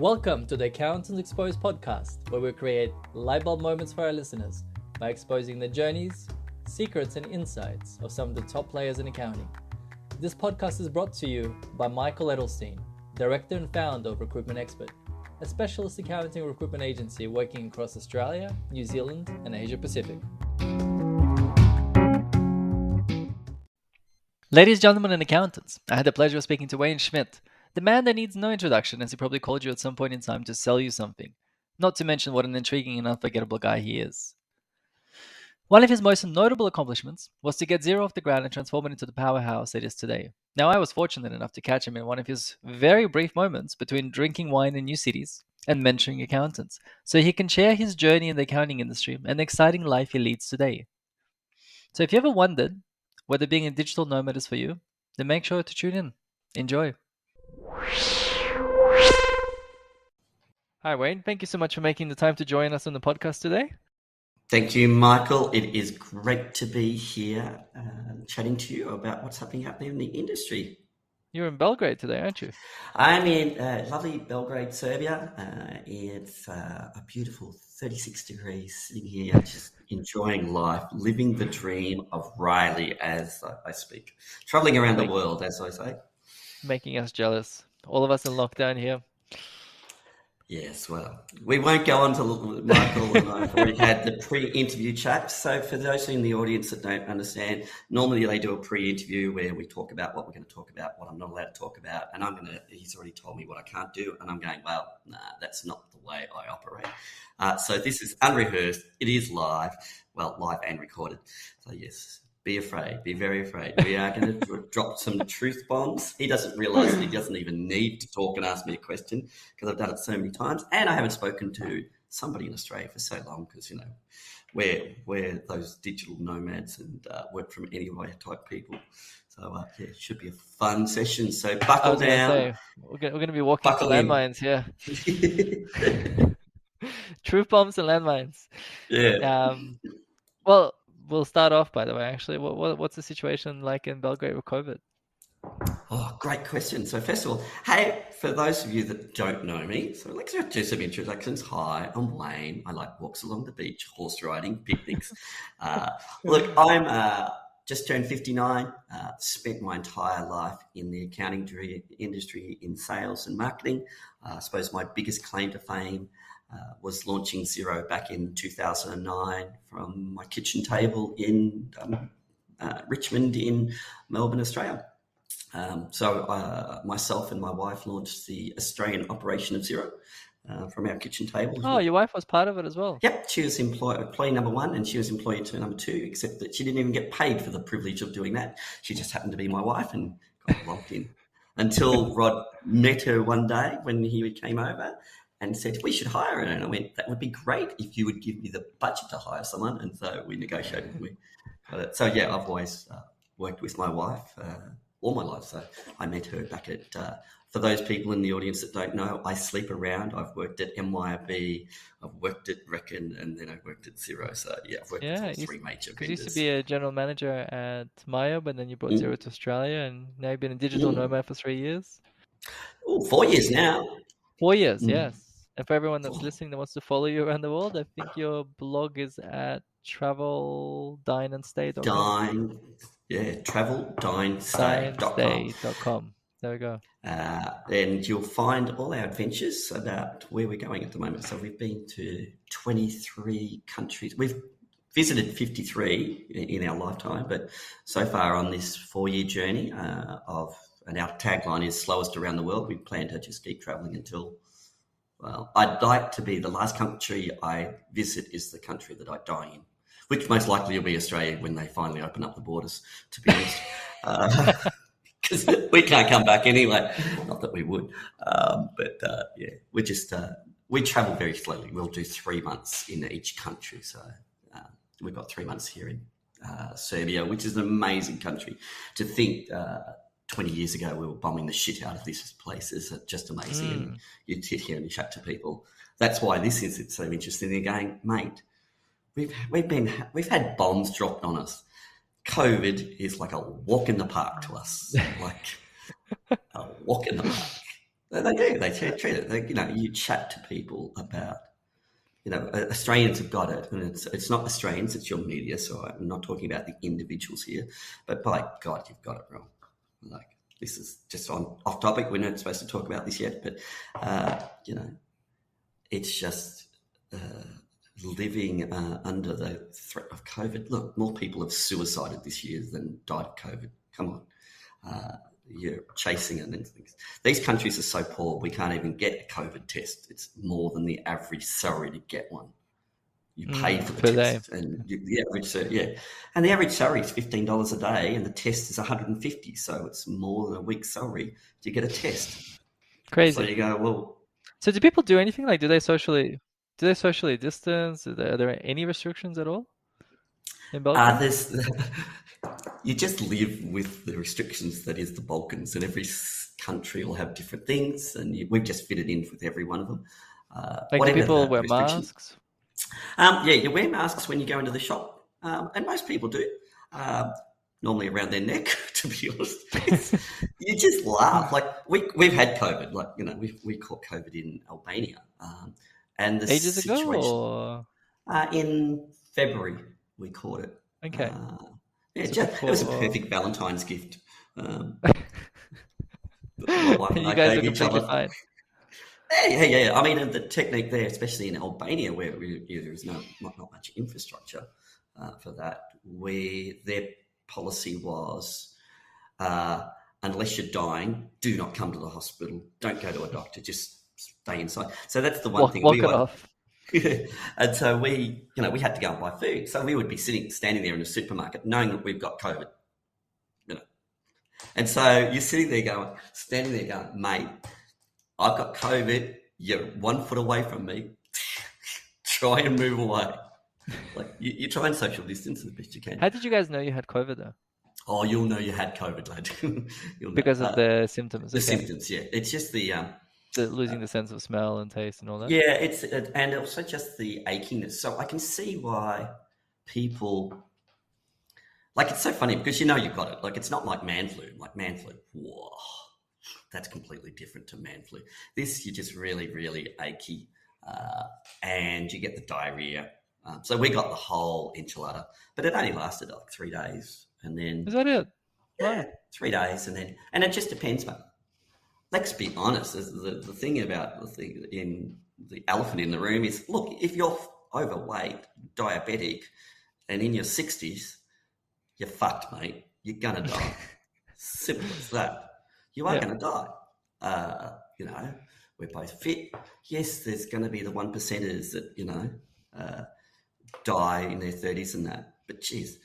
Welcome to the Accountants Exposed podcast, where we create light bulb moments for our listeners by exposing the journeys, secrets, and insights of some of the top players in accounting. This podcast is brought to you by Michael Edelstein, Director and Founder of Recruitment Expert, a specialist accounting recruitment agency working across Australia, New Zealand, and Asia Pacific. Ladies, gentlemen, and accountants, I had the pleasure of speaking to Wayne Schmidt, the man that needs no introduction, as he probably called you at some point in time to sell you something, not to mention what an intriguing and unforgettable guy he is. One of his most notable accomplishments was to get Xero off the ground and transform it into the powerhouse it is today. Now, I was fortunate enough to catch him in one of his very brief moments between drinking wine in new cities and mentoring accountants, so he can share his journey in the accounting industry and the exciting life he leads today. So if you ever wondered whether being a digital nomad is for you, then make sure to tune in. Enjoy. Hi, Wayne. Thank you so much for making the time to join us on the podcast today. Thank you, Michael. It is great to be here chatting to you about what's happening out there in the industry. You're in Belgrade today, aren't you? I'm in lovely Belgrade, Serbia. It's a beautiful 36 degrees sitting here, just enjoying life, living the dream of Riley as I speak. Traveling around the world, as I say. Making us jealous. All of us in lockdown here. Yes, well, we won't go on to Michael and I've already had the pre-interview chat. So for those in the audience that don't understand, normally they do a pre-interview where we talk about what we're going to talk about, what I'm not allowed to talk about. And he's already told me what I can't do. And I'm going, well, nah, that's not the way I operate. So this is unrehearsed. It is live. Well, live and recorded. So yes. Be afraid. Be very afraid. We are going to drop some truth bombs. He doesn't realise that he doesn't even need to talk and ask me a question because I've done it so many times. And I haven't spoken to somebody in Australia for so long because, you know, we're those digital nomads and work from anywhere type people. So, yeah, it should be a fun session. So buckle down. We're going to be walking to landmines here. Truth bombs and landmines. Yeah. Well, we'll start off, by the way, actually. What's the situation like in Belgrade with COVID? Oh, great question. So first of all, hey, for those of you that don't know me, so let's do some introductions. Hi, I'm Wayne. I like walks along the beach, horse riding, picnics. Look, I'm just turned 59, spent my entire life in the accounting industry in sales and marketing. I suppose my biggest claim to fame was launching Xero back in 2009 from my kitchen table in Richmond in Melbourne, Australia. So myself and my wife launched the Australian operation of Xero from our kitchen table. Oh, your wife was part of it as well? Yep, she was employee number one and she was employee number two, except that she didn't even get paid for the privilege of doing that. She just happened to be my wife and got locked in. Until Rod met her one day when he came over and said, we should hire her. And I went, that would be great if you would give me the budget to hire someone. And so we negotiated. So, yeah, I've always worked with my wife all my life. So I met her back at, for those people in the audience that don't know, I sleep around. I've worked at MYOB, I've worked at Reckon, and then I've worked at Xero. So, yeah, I've worked with three major vendors. You used to be a general manager at MYOB, and then you brought Xero to Australia, and now you've been a digital nomad for 3 years? Oh, 4 years now. 4 years, yes. And for everyone that's listening that wants to follow you around the world, I think your blog is at traveldineandstay.com. traveldineandstay.com. There we go. And you'll find all our adventures about where we're going at the moment. So we've been to 23 countries. We've visited 53 in our lifetime, but so far on this 4-year journey and our tagline is slowest around the world. We plan to just keep traveling until... Well, I'd like to be the last country I visit is the country that I die in, which most likely will be Australia when they finally open up the borders, to be honest, because we can't come back anyway. Not that we would, but yeah, we travel very slowly. We'll do 3 months in each country. So we've got 3 months here in Serbia, which is an amazing country. To think 20 years ago, we were bombing the shit out of this place. It's just amazing. And you'd sit here and chat to people. That's why this is so interesting. They're going, mate, we've had bombs dropped on us. COVID is like a walk in the park to us, like a walk in the park. They do. They treat it. You chat to people about, Australians have got it, and it's not Australians, it's your media. So I'm not talking about the individuals here, but by God, you've got it wrong. Like, this is just off topic. We're not supposed to talk about this yet, but it's just living under the threat of COVID. Look, more people have suicided this year than died of COVID. Come on. You're chasing it and things. These countries are so poor, we can't even get a COVID test. It's more than the average salary to get one. You pay for the test, and the average salary is $15 a day, and the test is $150. So it's more than a week's salary to get a test. Crazy. So you go, well. So do people do anything? Like, do they socially distance? Are there any restrictions at all in Belgium? You just live with the restrictions that is the Balkans, and every country will have different things, and we've just fitted in with every one of them. Do people wear masks? You wear masks when you go into the shop, and most people do. Normally around their neck, to be honest. You just laugh. Like, we've had COVID. Like, we caught COVID in Albania, and the ages situation, ago, or in February we caught it. Okay. It was a perfect Valentine's gift. You guys are completely fine. Yeah. I mean, the technique there, especially in Albania, where there is not much infrastructure for that, where their policy was, unless you're dying, do not come to the hospital. Don't go to a doctor. Just stay inside. So that's the one thing we want. Off. And so we had to go and buy food. So we would be standing there in a supermarket, knowing that we've got COVID. And so you're standing there going, mate, I've got COVID. You're 1 foot away from me. Try and move away. Like, you try and social distance as best you can. How did you guys know you had COVID, though? Oh, you'll know you had COVID, lad. Because of the symptoms. The symptoms, yeah. It's just the losing the sense of smell and taste and all that. Yeah, and also just the achiness. So I can see why people, like, it's so funny because you've got it. Like, it's not like man flu. Like, man flu, whoa, that's completely different to man flu. This, you're just really, really achy, and you get the diarrhea. So we got the whole enchilada, but it only lasted like 3 days, and then is that it? Yeah, 3 days, and it just depends, mate. Let's be honest. The thing about the elephant in the room is, look, if you're overweight, diabetic, and in your 60s, you're fucked, mate. You're gonna die. Simple as that. You are gonna die. We're both fit. Yes, there's going to be the 1%ers that die in their 30s and that. But geez,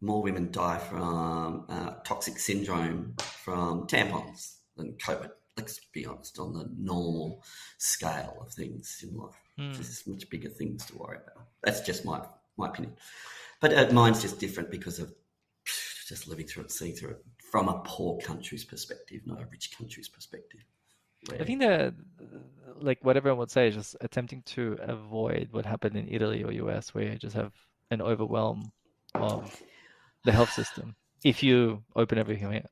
more women die from toxic syndrome from tampons than COVID. Let's be honest, on the normal scale of things in life. There's much bigger things to worry about. That's just my opinion. But mine's just different because of just living through it, seeing through it from a poor country's perspective, not a rich country's perspective. I think that, like, what everyone would say is just attempting to avoid what happened in Italy or US, where you just have an overwhelm of the health system. If you open everything,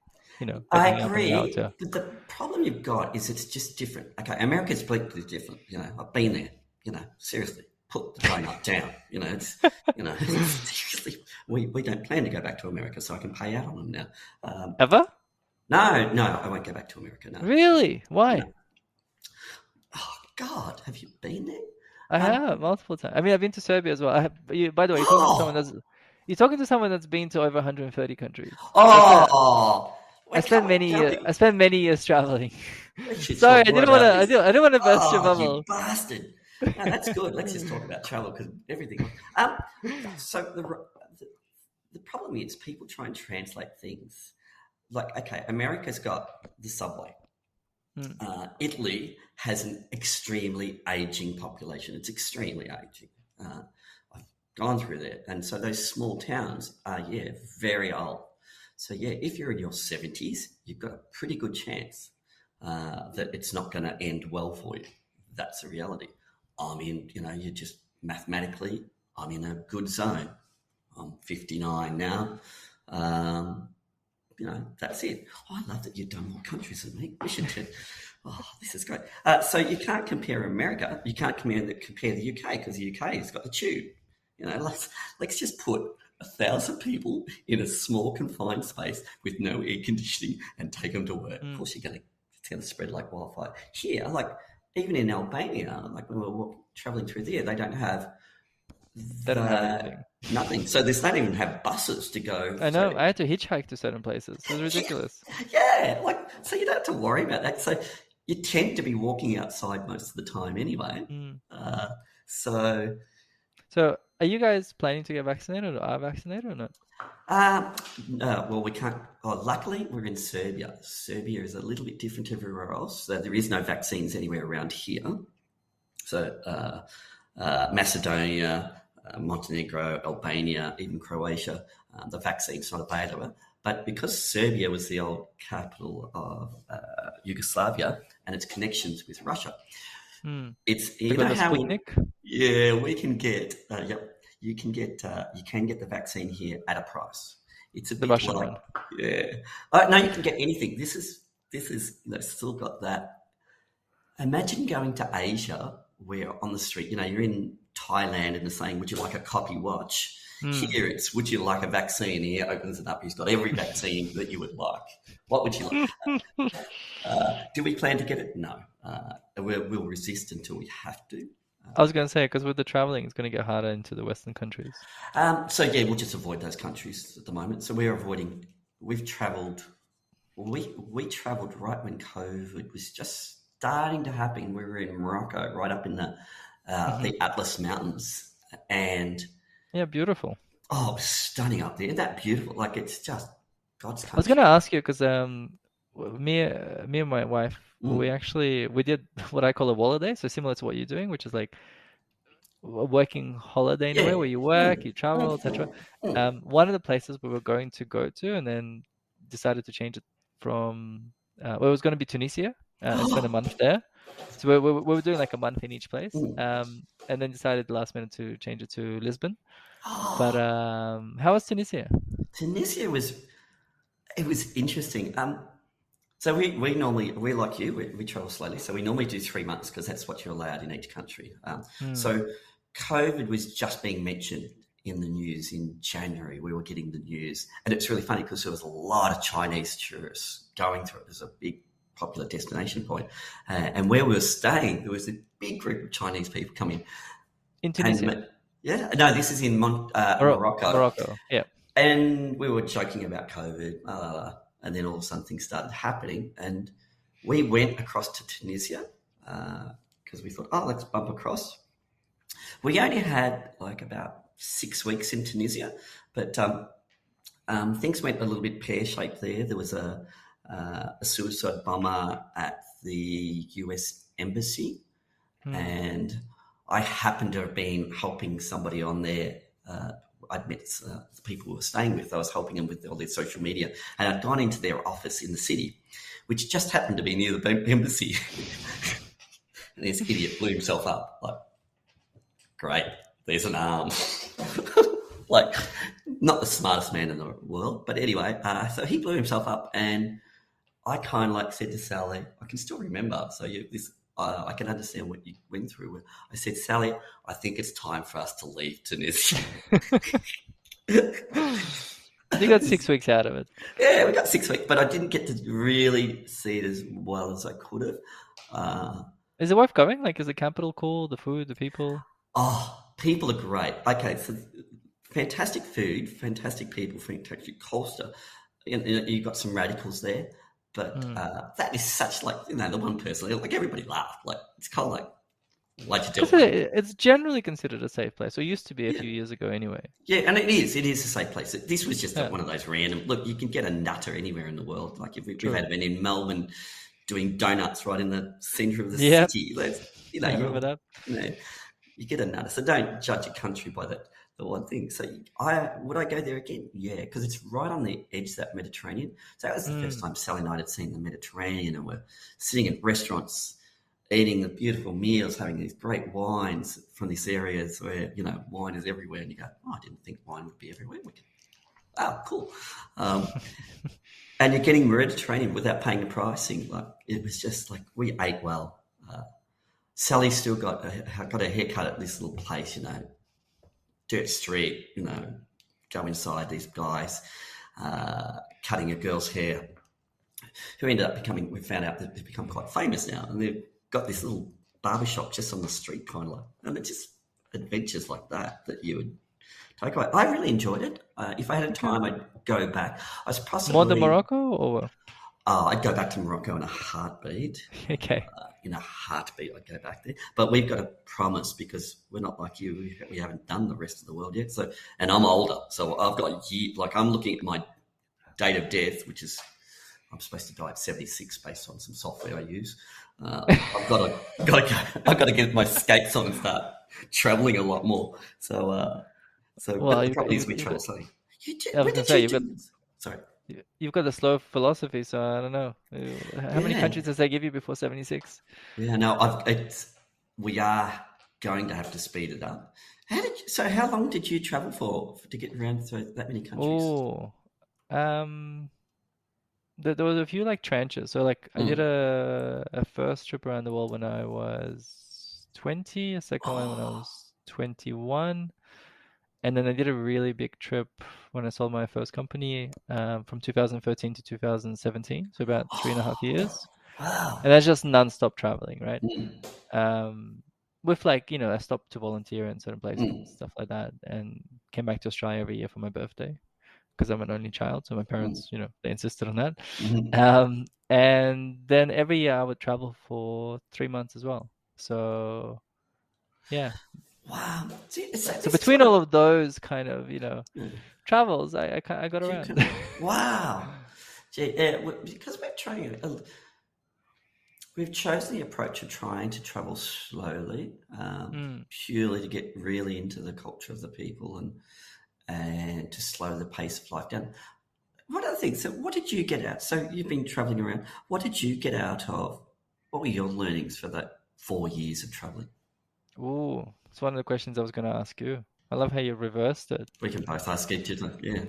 I agree, but the problem you've got is it's just different. Okay, America's completely different. I've been there. Seriously, put the donut down. Seriously, we don't plan to go back to America, so I can pay out on them now. Ever? No, I won't go back to America. No. Really? Why? No. Oh God, have you been there? I have multiple times. I mean, I've been to Serbia as well. By the way, you're talking to someone that's been to over 130 countries. I spent many years traveling. Sorry, I didn't want to burst your bubble. You bastard! No, that's good. Let's just talk about travel because everything. So the problem is people try and translate things. Like, okay, America's got the subway. Italy has an extremely aging population. It's extremely aging. I've gone through there, and so those small towns are very old. So if you're in your 70s, you've got a pretty good chance that it's not going to end well for you. That's the reality. You're just mathematically, I'm in a good zone. I'm 59 now. that's it. Oh, I love that you've done more countries than me. We should do. Oh, this is great. So you can't compare America. You can't compare the UK because the UK has got the tube. Let's just put 1,000 people in a small confined space with no air conditioning and take them to work. Of course, it's going to spread like wildfire. Here, like even in Albania, like when we're traveling through there, they don't have anything. Nothing. So they don't even have buses to go. I know. I had to hitchhike to certain places. It was ridiculous. Yeah, so you don't have to worry about that. So you tend to be walking outside most of the time anyway. So are you guys planning to get vaccinated or are vaccinated or not? No, well, we can't. Oh, luckily, we're in Serbia. Serbia is a little bit different everywhere else. So there is no vaccines anywhere around here. So Macedonia, Montenegro, Albania, even Croatia, the vaccine's not available. But because Serbia was the old capital of Yugoslavia and its connections with Russia, it's how we can get. You can get the vaccine here at a price. It's a bit Russian like one. No, you can get anything. This is still got that. Imagine going to Asia where on the street, you're in Thailand and they're saying, "Would you like a copy watch?" Here it's, "Would you like a vaccine?" He opens it up. He's got every vaccine that you would like. What would you like? Do we plan to get it? No. We'll resist until we have to. I was going to say, because with the traveling, it's going to get harder into the Western countries. We'll just avoid those countries at the moment. So we've travelled, we travelled right when COVID was just starting to happen. We were in Morocco, right up in the Atlas Mountains. And yeah, beautiful. Oh, it was stunning up there. That beautiful. Like, it's just God's country. I was going to ask you, because me and my wife, we did what I call a holiday, so similar to what you're doing, which is like a working holiday in a way, where you work, you travel, etc. One of the places we were going to go to, and then decided to change it from it was going to be Tunisia and spend a month there. So we were doing like a month in each place, and then decided last minute to change it to Lisbon. But how was Tunisia? Tunisia was interesting. So we normally, we're like you, we travel slowly. So we normally do 3 months because that's what you're allowed in each country. So COVID was just being mentioned in the news in January. We were getting the news. And it's really funny because there was a lot of Chinese tourists going through it. It was a big popular destination point. And where we were staying, there was a big group of Chinese people coming. In Tunisia? Yeah. No, this is in Morocco. Morocco, yeah. And we were joking about COVID, and then all of a sudden things started happening. And we went across to Tunisia because we thought, let's bump across. We only had like about 6 weeks in Tunisia, but things went a little bit pear-shaped there. There was a suicide bomber at the US Embassy, and I happened to have been helping somebody on there. I'd met the people who were staying with. I was helping them with all their social media, and I'd gone into their office in the city, which just happened to be near the embassy. And this idiot blew himself up. Like, great, there's an arm. Like, not the smartest man in the world, but anyway, so he blew himself up, and I kind of like said to Sally, I can still remember. So I can understand what you went through. I said, Sally, I think it's time for us to leave Tunisia. You got 6 weeks out of it. Yeah, we got 6 weeks, but I didn't get to really see it as well as I could have. Is the wife going? Like, is the capital cool? The food, the people? Oh, people are great. Okay, so fantastic food, fantastic people, fantastic culture. You've got some radicals there. But that is such the one person, like everybody laughed. Like, it's kind of like, why'd you do it? It's generally considered a safe place, or used to be a few years ago anyway. Yeah, and it is a safe place. This was just one of those random, look, you can get a nutter anywhere in the world. Like, if we've had been in Melbourne doing donuts right in the centre of the city. I remember that. You get a nutter. So don't judge a country by the one thing. So would I go there again? Yeah, because it's right on the edge of that Mediterranean. So that was the first time Sally and I had seen the Mediterranean, and we're sitting in restaurants, eating the beautiful meals, having these great wines from these areas where, wine is everywhere. And you go, I didn't think wine would be everywhere. Cool. And you're getting Mediterranean without paying the pricing. Like it was just like we ate well. Sally still got a haircut at this little place, dirt street. Go inside these guys cutting a girl's hair, who ended up becoming. We found out that they've become quite famous now, and they've got this little barbershop just on the street, kind of like, and it's just adventures like that you would take away. I really enjoyed it. If I had Okay. time, I'd go back. I was More than possibly. Morocco or I'd go back to Morocco in a heartbeat. okay. In a heartbeat, I'd go back there. But we've got to promise because we're not like you. We haven't done the rest of the world yet. So, and I'm older, so I've got like I'm looking at my date of death, which is I'm supposed to die at 76 based on some software I use. I've got to get my skates on and start traveling a lot more. So, but Well, the you've got, problem is you've, we you've travel got, slowly. I was Where gonna did say you you've got do this? Sorry. you've got a slow philosophy, so I don't know. How many Yeah. countries does they give you before 76? Yeah, no, we are going to have to speed it up. How long did you travel for to get around to that many countries? Oh, um, there was a few like trenches. So like I did Mm. a first trip around the world when I was 20, a second one when I Oh, was 21, and then I did a really big trip when I sold my first company from 2013 to 2017, so about 3.5 years. wow. And that's just non-stop traveling, right? Mm, Um, with like, I stopped to volunteer in certain places, mm, stuff like that, and came back to Australia every year for my birthday because I'm an only child, so my mm, parents, they insisted on that. mm. And then every year I would travel for 3 months as well. So yeah. Wow. See, so So this is between what all of those kind of, yeah, travels, I got you around. can. Wow. Gee, yeah, because we're trying. We've chosen the approach of trying to travel slowly, Mm. purely to get really into the culture of the people and to slow the pace of life down. What other things? So, what did you get out? So, you've been traveling around. What did you get out of? What were your learnings for that 4 years of traveling? Ooh, it's one of the questions I was going to ask you. I love how you reversed it. We can both ask each other. Yeah.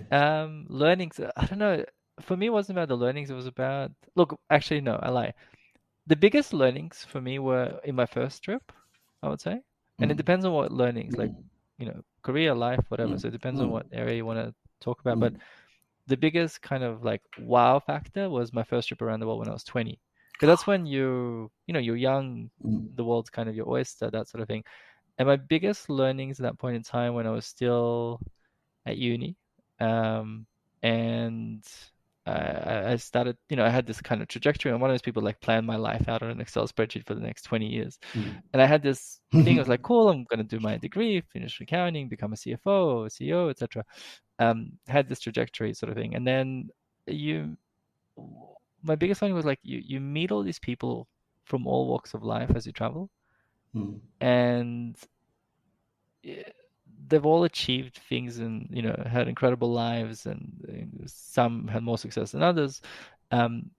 Learnings, I don't know. For me, it wasn't about the learnings. It was about, look, actually, no, I lie. The biggest learnings for me were in my first trip, I would say. And it Mm, depends on what learnings, like, mm, career, life, whatever. mm, So it depends on mm, what area you want to talk about. But mm. the biggest kind of like wow factor was my first trip around the world when I was 20. Because that's when you're young, Mm. the world's kind of your oyster, that sort of thing. And my biggest learnings at that point in time when I was still at uni. Um, and I started, I had this kind of trajectory. I'm one of those people like plan my life out on an Excel spreadsheet for the next 20 years. Mm. And I had this thing, I was like, cool, I'm going to do my degree, finish accounting, become a CFO, a CEO, etc. Had this trajectory sort of thing. And then you, my biggest thing was like, you meet all these people from all walks of life as you travel. Mm. And eh, they've all achieved things and had incredible lives and some had more success than others um,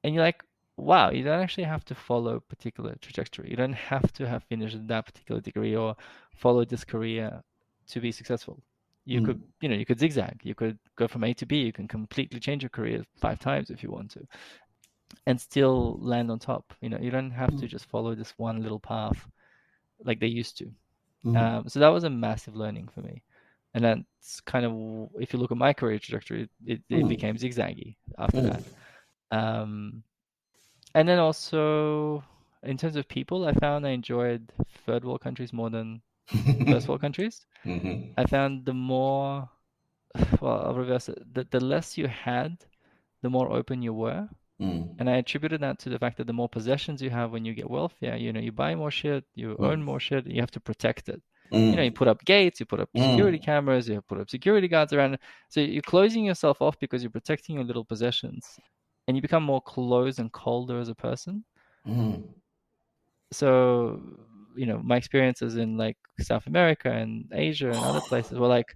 and you're like wow, you don't actually have to follow a particular trajectory. You don't have to have finished that particular degree or follow this career to be successful. You could Mm. you could zigzag, you could go from A to B, you can completely change your career 5 times if you want to and still land on top. You don't have to Mm. just follow this one little path like they used to. Mm. So that was a massive learning for me. And that's kind of, if you look at my career trajectory, it Mm. became zigzaggy after Mm. that. Um, and then also, in terms of people, I found I enjoyed third world countries more than first world countries. Mhm. I found the more, well, I'll reverse it, the less you had, the more open you were. Mm. And I attributed that to the fact that the more possessions you have when you get wealthier, you buy more shit, you own Mm. more shit, you have to protect it. You Mm. put up gates, you put up security Mm. cameras, you put up security guards around. So you're closing yourself off because you're protecting your little possessions and you become more closed and colder as a person. Mm. So, my experiences in like South America and Asia and other places were like,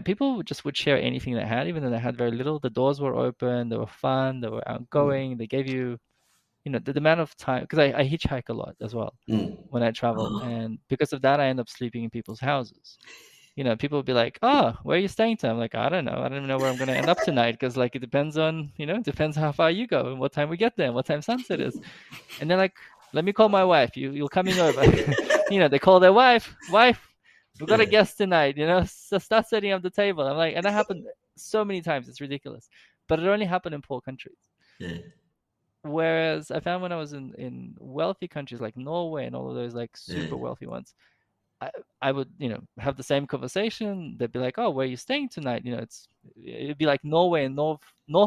people just would share anything they had, even though they had very little. The doors were open, they were fun, they were Mm. outgoing, they gave you the amount of time, because I hitchhike a lot as well Mm. when I travel, and because of that, I end up sleeping in people's houses. people will be like, "Oh, where are you staying tonight?" I'm like, "I don't know. I don't even know where I'm going to end up tonight because like it depends on, depends how far you go and what time we get there and what time sunset is." And they're like, "Let me call my wife. You're coming over." They call their wife. Wife, we've got a Yeah. guest tonight. So start setting up the table. I'm like, and that happened so many times. It's ridiculous, but it only happened in poor countries. Yeah. Whereas I found when I was in wealthy countries like Norway and all of those like Yeah. super wealthy ones, I, I would, have the same conversation. They'd be like, "Oh, where are you staying tonight?" It'd be like Norway and north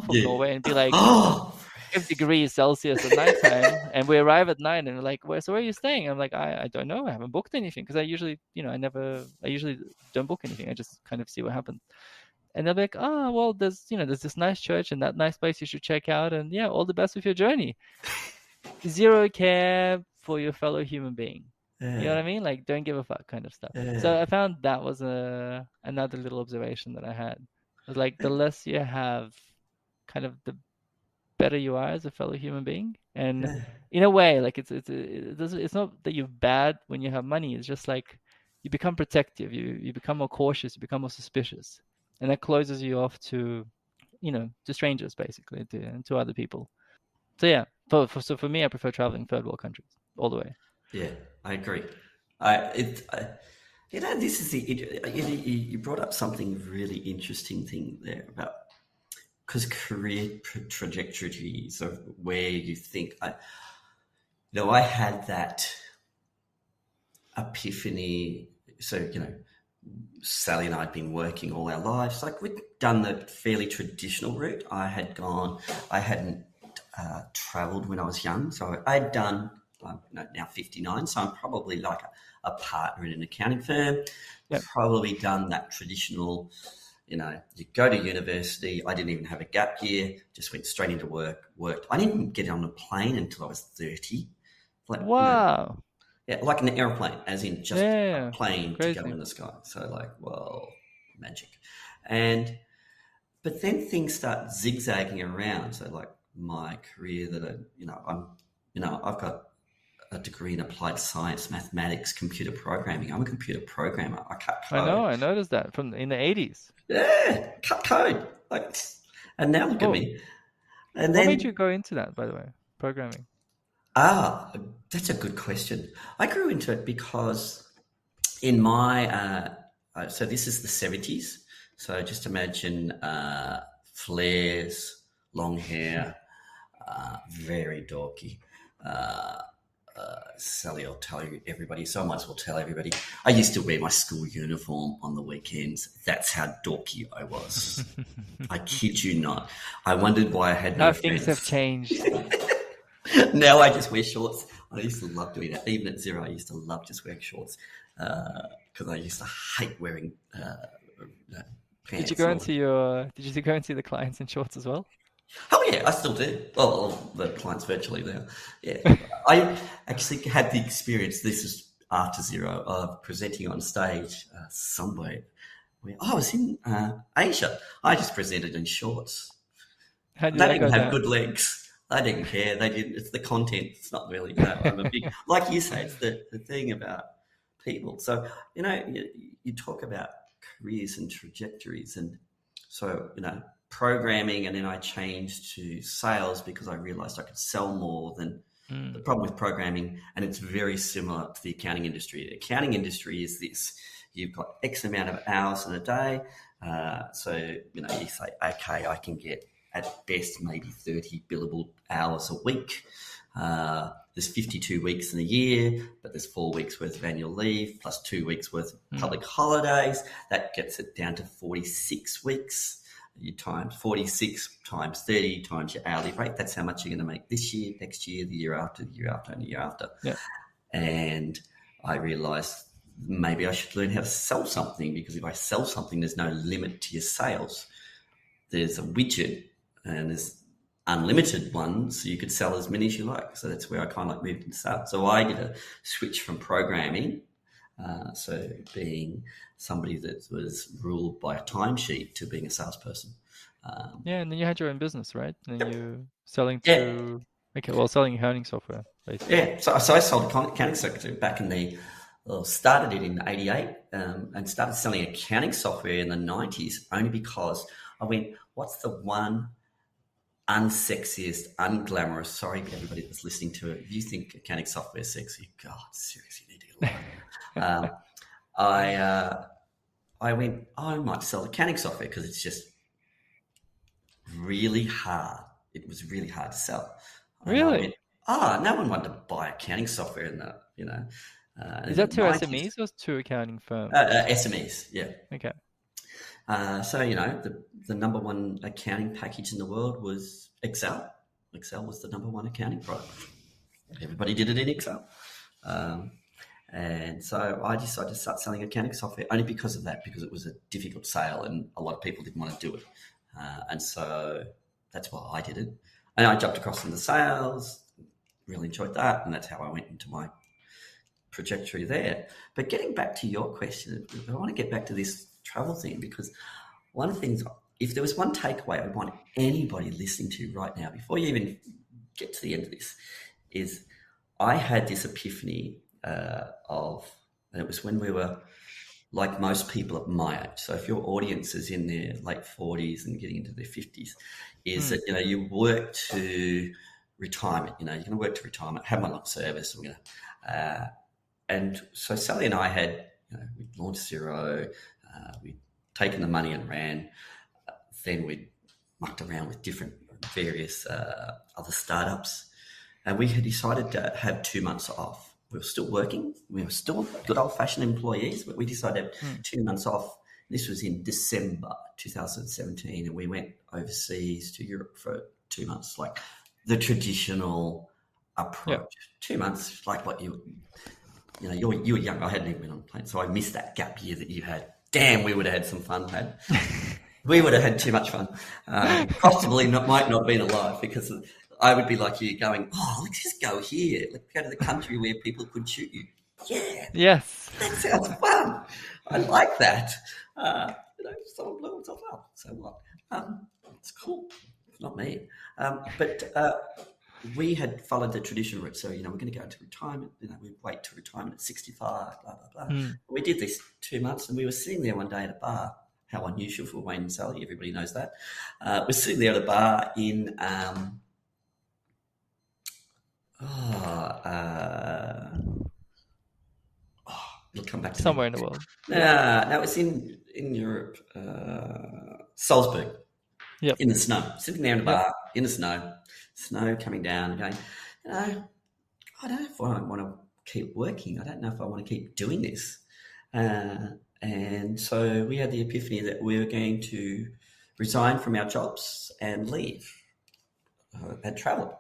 of Yeah. Norway, and it'd be like Oh, 50 degrees Celsius at nighttime, and we arrive at night, and we're like, where are you staying?" I'm like, I don't know. I haven't booked anything because I usually, I usually don't book anything. I just kind of see what happens. And they'll be like, "Oh, well, there's this nice church and that nice place you should check out, and yeah, all the best with your journey." Zero care for your fellow human being. You know yeah. what I mean? Like, don't give a fuck kind of stuff. Yeah. So I found that was another little observation that I had. It was like the less you have, kind of the better you are as a fellow human being. And Yeah. in a way, like it's not that you're bad when you have money. It's just like you become protective. You become more cautious. You become more suspicious, and that closes you off to, to strangers basically, to other people. So yeah, for me, I prefer traveling third world countries all the way. Yeah, I agree. This is you brought up something really interesting thing there about because career trajectories of where you think I had that epiphany. So Sally and I had been working all our lives. Like we'd done the fairly traditional route. I hadn't travelled when I was young. So I'd done, I'm now 59, so I'm probably like a partner in an accounting firm. Yep. Probably done that traditional, you go to university. I didn't even have a gap year, just went straight into worked. I didn't even get on a plane until I was 30. Like, Wow. yeah, like an airplane, as in just a Yeah. plane to go Crazy. in the sky. So like, well, magic. But then things start zigzagging around. So like my career I've got a degree in applied science, mathematics, computer programming. I'm a computer programmer. I cut I know. code. I noticed that from in the 80s. Yeah, cut code. Like, and now look at Well, me. And what made you then, go into that, by the way? Programming. ah, that's a good question. I grew into it because in my so this is the 70s, so just imagine flares, long hair, very dorky. Sally will tell you everybody, so I might as well tell everybody. I used to wear my school uniform on the weekends. That's how dorky I was. I kid you not. I wondered why I had no How things have friends. changed. Now I just wear shorts. I used to love doing that. Even at Xero, I used to love just wearing shorts because I used to hate wearing Did you pants. go into your? Did you go into the clients in shorts as well? Oh yeah, I still do. Well, the clients virtually now. Yeah, I actually had the experience. This is after Xero of presenting on stage somewhere. Where I was in Asia. I just presented in shorts. How did They that didn't go have down? good legs. They didn't care. They didn't. It's the content. It's not really. I'm a big, like you say. It's the thing about people. So you talk about careers and trajectories, and so programming, and then I changed to sales because I realised I could sell more than. The Mm. problem with programming, and it's very similar to the accounting industry. The accounting industry is this: you've got X amount of hours in a day, so you say, okay, I can get at best maybe 30 billable hours a week. There's 52 weeks in a year, but there's 4 weeks worth of annual leave plus 2 weeks worth of public holidays. That gets it down to 46 weeks. You times 46 times 30 times your hourly rate. That's how much you're going to make this year, next year, the year after, the year after, and the year after. Yeah. And I realized maybe I should learn how to sell something, because if I sell something, there's no limit to your sales. There's a widget and there's unlimited ones, so you could sell as many as you like. So that's where I kind of like moved into sales. So I did a switch from programming, so being somebody that was ruled by a timesheet, to being a salesperson. Yeah, and then you had your own business, right? And you selling Yeah, through. Okay, well, selling accounting software, basically. yeah. So I sold accounting software back in the Well, started it in '88 and started selling accounting software in the '90s only because I went, what's the one unsexiest, unglamorous? Sorry, everybody that's listening to it. If you think accounting software is sexy, God, seriously, you need to get a life. I went, I might sell accounting software because it's just really hard. It was really hard to sell. And I Really? went, no one wanted to buy accounting software in the, Is in the that two 90s. SMEs or two accounting firms? SMEs, yeah. Okay. So, the number one accounting package in the world was Excel. Excel was the number one accounting product. Everybody did it in Excel. And so I decided to start selling accounting software only because of that, because it was a difficult sale and a lot of people didn't want to do it. And so that's why I did it. And I jumped across into sales, really enjoyed that. And that's how I went into my trajectory there. But getting back to your question, I want to get back to this travel thing, because one of the things, if there was one takeaway I want anybody listening to right now, before you even get to the end of this, is I had this epiphany and it was when we were like most people at my age. So if your audience is in their late 40s and getting into their 50s, is that, you work to retirement, you're going to work to retirement, have my long service. And so Sally and I had, we launched Xero, we'd taken the money and ran. Then we'd mucked around with different various other startups. And we had decided to have 2 months off. We were still working. We were still good old-fashioned employees, but we decided to have 2 months off. This was in December 2017, and we went overseas to Europe for 2 months, like the traditional approach. Yep. 2 months, like what you were young. I hadn't even been on a plane, so I missed that gap year that you had. Damn, we would have had some fun, lad. We would have had too much fun. Possibly might not have been alive, because I would be like you going, let's just go here. Let's go to the country where people could shoot you. Yeah. Yes. That sounds fun. I like that. Someone blew himself up. So what? It's cool. It's not me. But we had followed the traditional route. So, we're going to go into retirement. We'd wait till retirement at 65, blah, blah, blah. We did this 2 months, and we were sitting there one day at a bar. How unusual for Wayne and Sally. Everybody knows that. We're sitting there at a bar in... it'll come back to somewhere me. in the world. No, it's in Europe. Salzburg. Yep. In the snow. Sitting there in a bar, in the snow coming down, and going, I don't know if I want to keep working. I don't know if I want to keep doing this. And so we had the epiphany that we were going to resign from our jobs and leave and travel.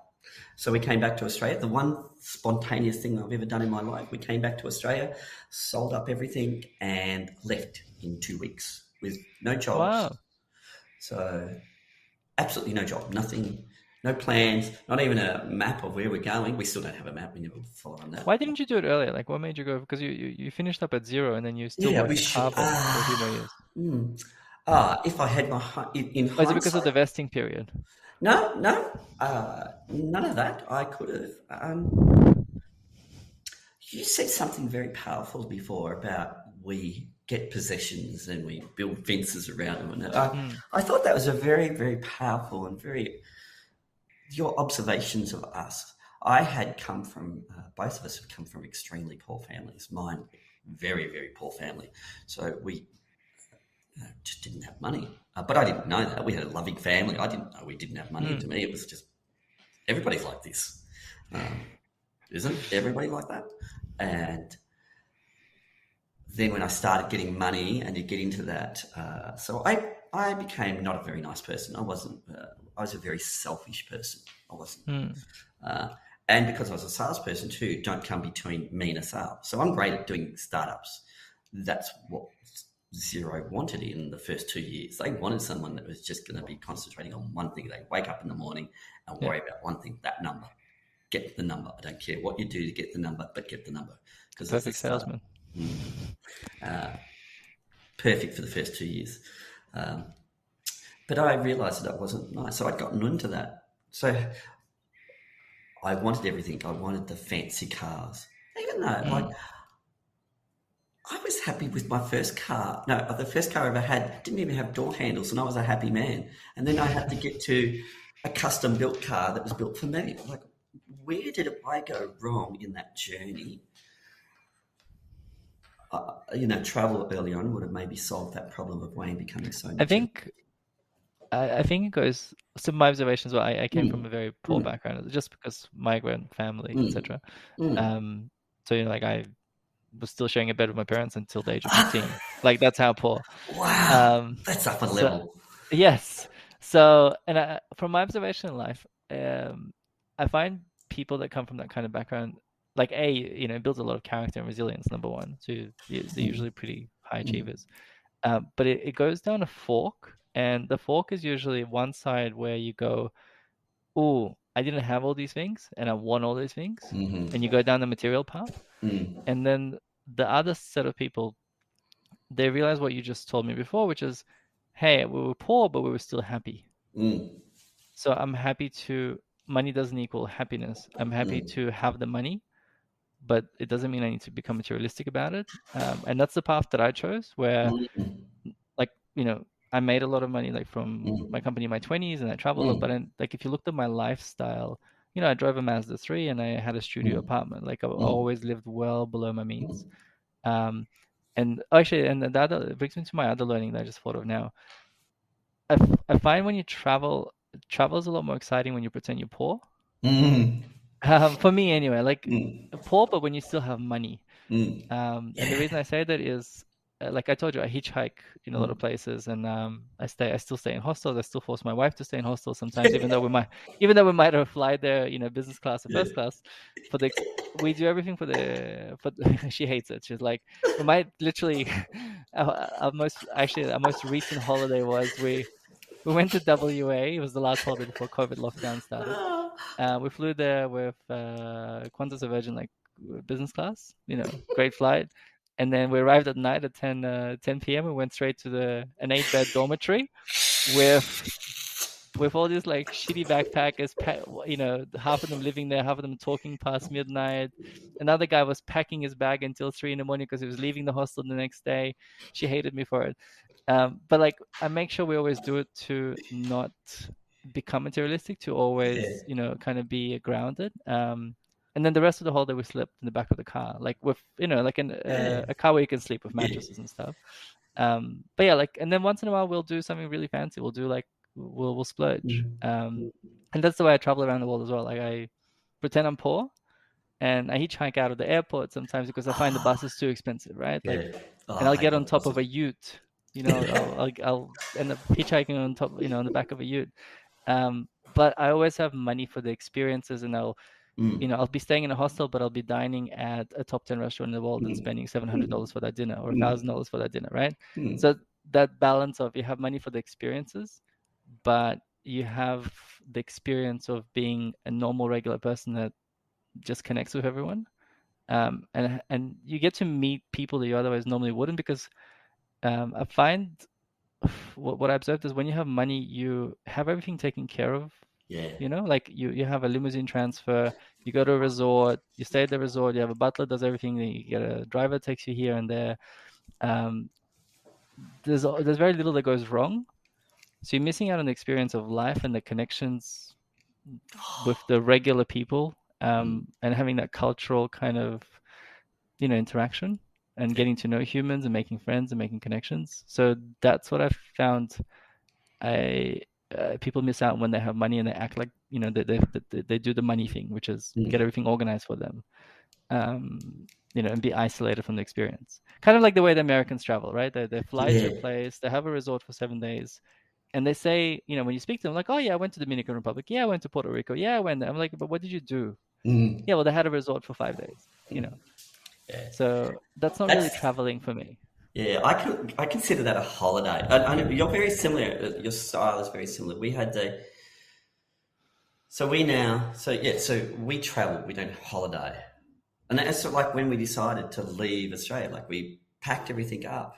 So we came back to Australia. The one spontaneous thing I've ever done in my life. We came back to Australia, sold up everything, and left in 2 weeks with no jobs. Wow. So absolutely no job, nothing, no plans, not even a map of where we're going. We still don't have a map. We never follow on that. Why didn't you do it earlier? Like, what made you go? Because you finished up at Xero and then you still worked at Carbon for a few more years. If I had my in hindsight, is it because of the vesting period? No, none of that. I could have. You said something very powerful before about we get possessions and we build fences around them. And I thought that was a very, very powerful and your observations of us. I had come from, both of us have come from extremely poor families. Mine, very, very poor family. So we just didn't have money. But I didn't know that. We had a loving family. I didn't know we didn't have money. To me, it was just, everybody's like this. Isn't everybody like that? And then when I started getting money and you get into that, so I became not a very nice person. I wasn't. I was a very selfish person. I wasn't. And because I was a salesperson too, don't come between me and a sale. So I'm great at doing startups. That's what Xero wanted in the first 2 years. They wanted someone that was just going to be concentrating on one thing. They wake up in the morning and worry about one thing, that number. Get the number. I don't care what you do to get the number, but get the number. Perfect salesman. Perfect for the first 2 years. But I realized that wasn't nice. So I'd gotten into that. So I wanted everything. I wanted the fancy cars. Even though, I was happy with my first car. No, the first car I ever had didn't even have door handles, and I was a happy man. And then I had to get to a custom built car that was built for me. Like, where did I go wrong in that journey? Travel early on would have maybe solved that problem of Wayne becoming so I material. think I think it goes. So my observations were I came from a Mm, very poor mm, background, just because migrant family, mm, etc. mm. So like I was still sharing a bed with my parents until the age of 15. Like that's how poor. Wow, Um, that's upper so level. yes. So from my observation in life, I find people that come from that kind of background, like it builds a lot of character and resilience. Number one, so they're Mm, usually pretty high mm, achievers. But it goes down a fork, and the fork is usually one side where you go, "Oh, I didn't have all these things, and I want all these things," and you mm-hmm, go down the material path. mm, And then the other set of people, they realize what you just told me before, which is, "Hey, we were poor, but we were still happy." mm, So I'm happy to, money doesn't equal happiness. I'm happy mm, to have the money, but it doesn't mean I need to become materialistic about it. And that's the path that I chose, where mm, like, I made a lot of money like from mm, my company in my 20s, and I traveled a lot. But mm, then, like, if you looked at my lifestyle, I drove a Mazda 3 and I had a studio mm, apartment. Like I mm, always lived well below my means. mm. Um, and actually, and the other it brings me to my other learning that I just thought of now. I find when you travel is a lot more exciting when you pretend you're poor. Mm, For me anyway, like mm, poor, but when you still have money. mm. And the Yeah. reason I say that is, like I told you, I hitchhike in a lot of Mm. places, and I still stay in hostels. I still force my wife to stay in hostels sometimes, even though we might have fly there, business class or Yeah. first class. For the, we do everything she hates it. She's like, we might literally, our most recent holiday was we went to WA. It was the last holiday before COVID lockdown started. Ah. We flew there with Qantas or Virgin, like business class, great flight. And then we arrived at night at 10 p.m. We went straight to an 8-bed dormitory with all these like shitty backpackers, half of them living there, half of them talking past midnight. Another guy was packing his bag until 3 in the morning because he was leaving the hostel the next day. She hated me for it. But like, I make sure we always do it to not become materialistic, to Yeah. always, kind of be grounded. And then the rest of the holiday we slept in the back of the car, like with, like Yeah. a car where you can sleep with Yeah. mattresses and stuff. But yeah, like, and then once in a while we'll do something really fancy. We'll do like, we'll splurge. Mm. And that's the way I travel around the world as well. Like I pretend I'm poor, and I hitchhike out of the airport sometimes because I find the bus is too expensive, right? Like, Yeah. Oh, and I I'll hate get my on top of bosses. a ute. I'll end up hitchhiking on top, on the back of a ute. But I always have money for the experiences, and Mm, I'll be staying in a hostel, but I'll be dining at a top 10 restaurant in the world and mm, spending $700 mm, for that dinner, or mm, $1,000 for that dinner, right? mm. So that balance of, you have money for the experiences, but you have the experience of being a normal, regular person that just connects with everyone. And you get to meet people that you otherwise normally wouldn't, because I find what I observed is when you have money, you have everything taken care of. Yeah. Like you have a limousine transfer, you go to a resort, you stay at the resort, you have a butler does everything, then you get a driver takes you here and there. Um, there's very little that goes wrong, so you're missing out on the experience of life and the connections with the regular people, Mm, and having that cultural kind of interaction, and yeah. getting to know humans and making friends and making connections. So that's what I found. I People miss out when they have money and they act like, they do the money thing, which is get Mm, everything organized for them, and be isolated from the experience. Kind of like the way the Americans travel, right? They fly to a yeah. place, they have a resort for 7 days, and they say, when you speak to them, like, oh yeah, I went to Dominican Republic, yeah, I went to Puerto Rico, yeah, I went there. I'm like, but what did you do? Mm, Yeah, well, they had a resort for 5 days, mm, yeah. so that's not really That's traveling for me. yeah. I consider that a holiday. I know you're very similar. Your style is very similar. We had the so we now so yeah. So we travel. We don't holiday. And that's sort of like when we decided to leave Australia. Like we packed everything up,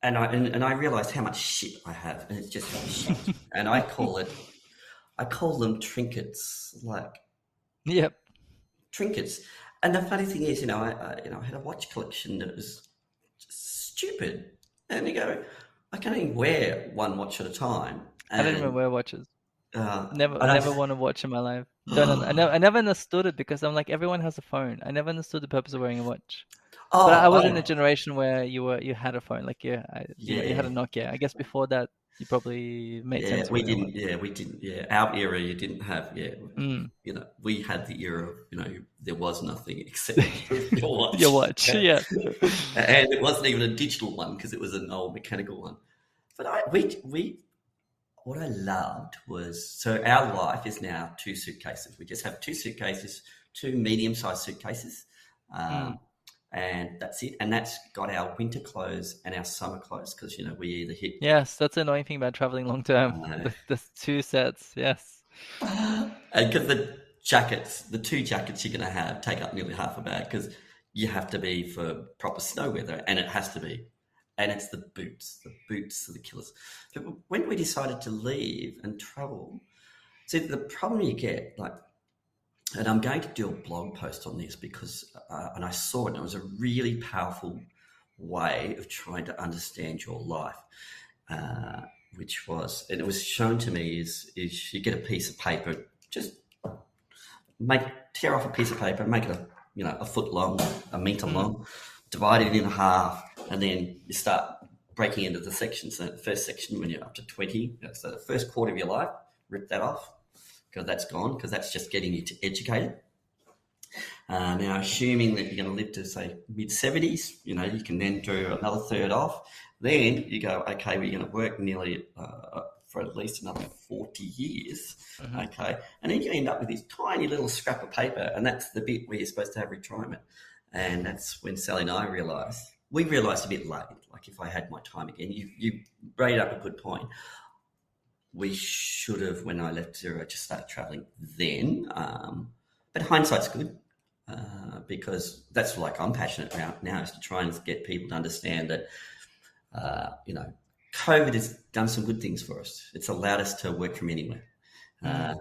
and I realised how much shit I have, and it's just shit. And I call them trinkets, like Yep. trinkets. And the funny thing is, I had a watch collection that was stupid. And you go, I can only wear one watch at a time. I didn't even And wear watches. and I, Never won a watch in my life. I never understood it because I'm like everyone has a phone. I never understood the purpose of wearing a watch. But I oh, was in a I, generation where you had a phone, like you had yeah. a Nokia. I guess before that, you probably made Yeah, sense we wearing a didn't. watch. Yeah, we didn't. Yeah, our era, you didn't have. Yeah, Mm. we had the era of, there was nothing except your Your watch, watch, yeah. and it wasn't even a digital one because it was an old mechanical one. But what I loved was, so our life is now two suitcases. We just have two suitcases, two medium-sized suitcases, Mm. um, and that's it. And that's got our winter clothes and our summer clothes because we either hit. Yes, that's the annoying thing about traveling long term. Uh, The two sets, yes. And because the two jackets you're going to have take up nearly half a bag because you have to be for proper snow weather, and it has to be. And it's the boots. The boots are the killers. But when we decided to leave and travel, see, the problem you get, like, and I'm going to do a blog post on this because, and I saw it, and it was a really powerful way of trying to understand your life. Which was, and it was shown to me, is you get a piece of paper, just tear off a piece of paper, make it a foot long, a meter Mm. long, divide it in half, and then you start breaking into the sections. So the first section, when you're up to 20, so the first quarter of your life, rip that off because that's gone, because that's just getting you to educated. Now, assuming that you're going to live to, say, mid-70s, you can then do another third off. Then you go, okay, we're going to work nearly for at least another 40 years, Hmm. okay? And then you end up with this tiny little scrap of paper, and that's the bit where you're supposed to have retirement. And that's when Sally and I realised. We realised a bit late, like if I had my time again. You raised up a good point. We should have, when I left Xero, just started travelling then. But hindsight's good. Because that's like I'm passionate about now, is to try and get people to understand that, COVID has done some good things for us. It's allowed us to work from anywhere. Mm.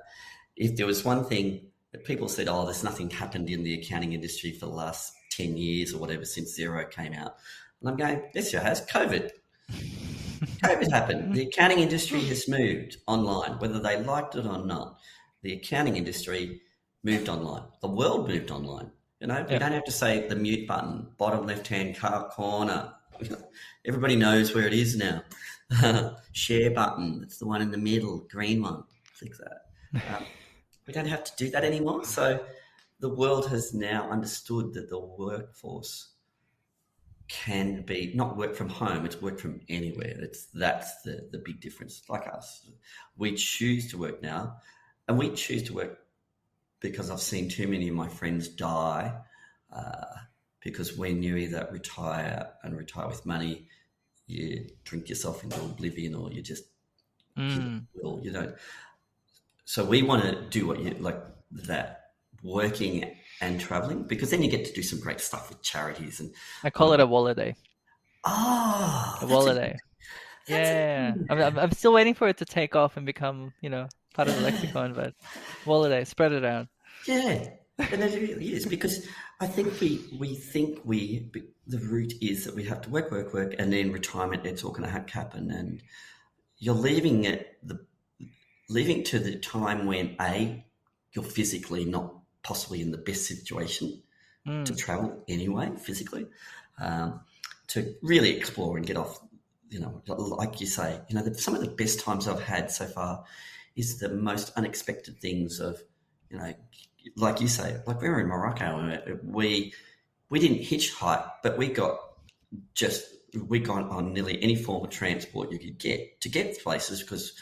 If there was one thing that people said, oh, there's nothing happened in the accounting industry for the last 10 years or whatever since Xero came out. And I'm going, yes, it has. COVID happened. The accounting industry has moved online, whether they liked it or not. The accounting industry moved online. The world moved online. We Yeah. don't have to say the mute button, bottom left-hand corner. Everybody knows where it is now. Share button, it's the one in the middle, green one. Click that. We don't have to do that anymore. So the world has now understood that the workforce can be not work from home, it's work from anywhere. That's the big difference. Like us, we choose to work now, and we choose to work because I've seen too many of my friends die because when you either retire with money, you drink yourself into oblivion, or you just give it Mm. will. You don't. So we want to do what you like, that working and traveling, because then you get to do some great stuff with charities and I call what. it a holiday. Oh, A holiday. that's a Yeah. I'm still waiting for it to take off and become, part of the lexicon, but holiday, spread it out. yeah, and it really is, because I think we think the route is that we have to work, and then retirement. It's all going to happen, and you're leaving to the time when you're physically not possibly in the best situation to Mm. travel anyway, physically, to really explore and get off. Like you say, some of the best times I've had so far is the most unexpected things of, like you say, like we were in Morocco, we didn't hitchhike, but we got on nearly any form of transport you could get to get places, because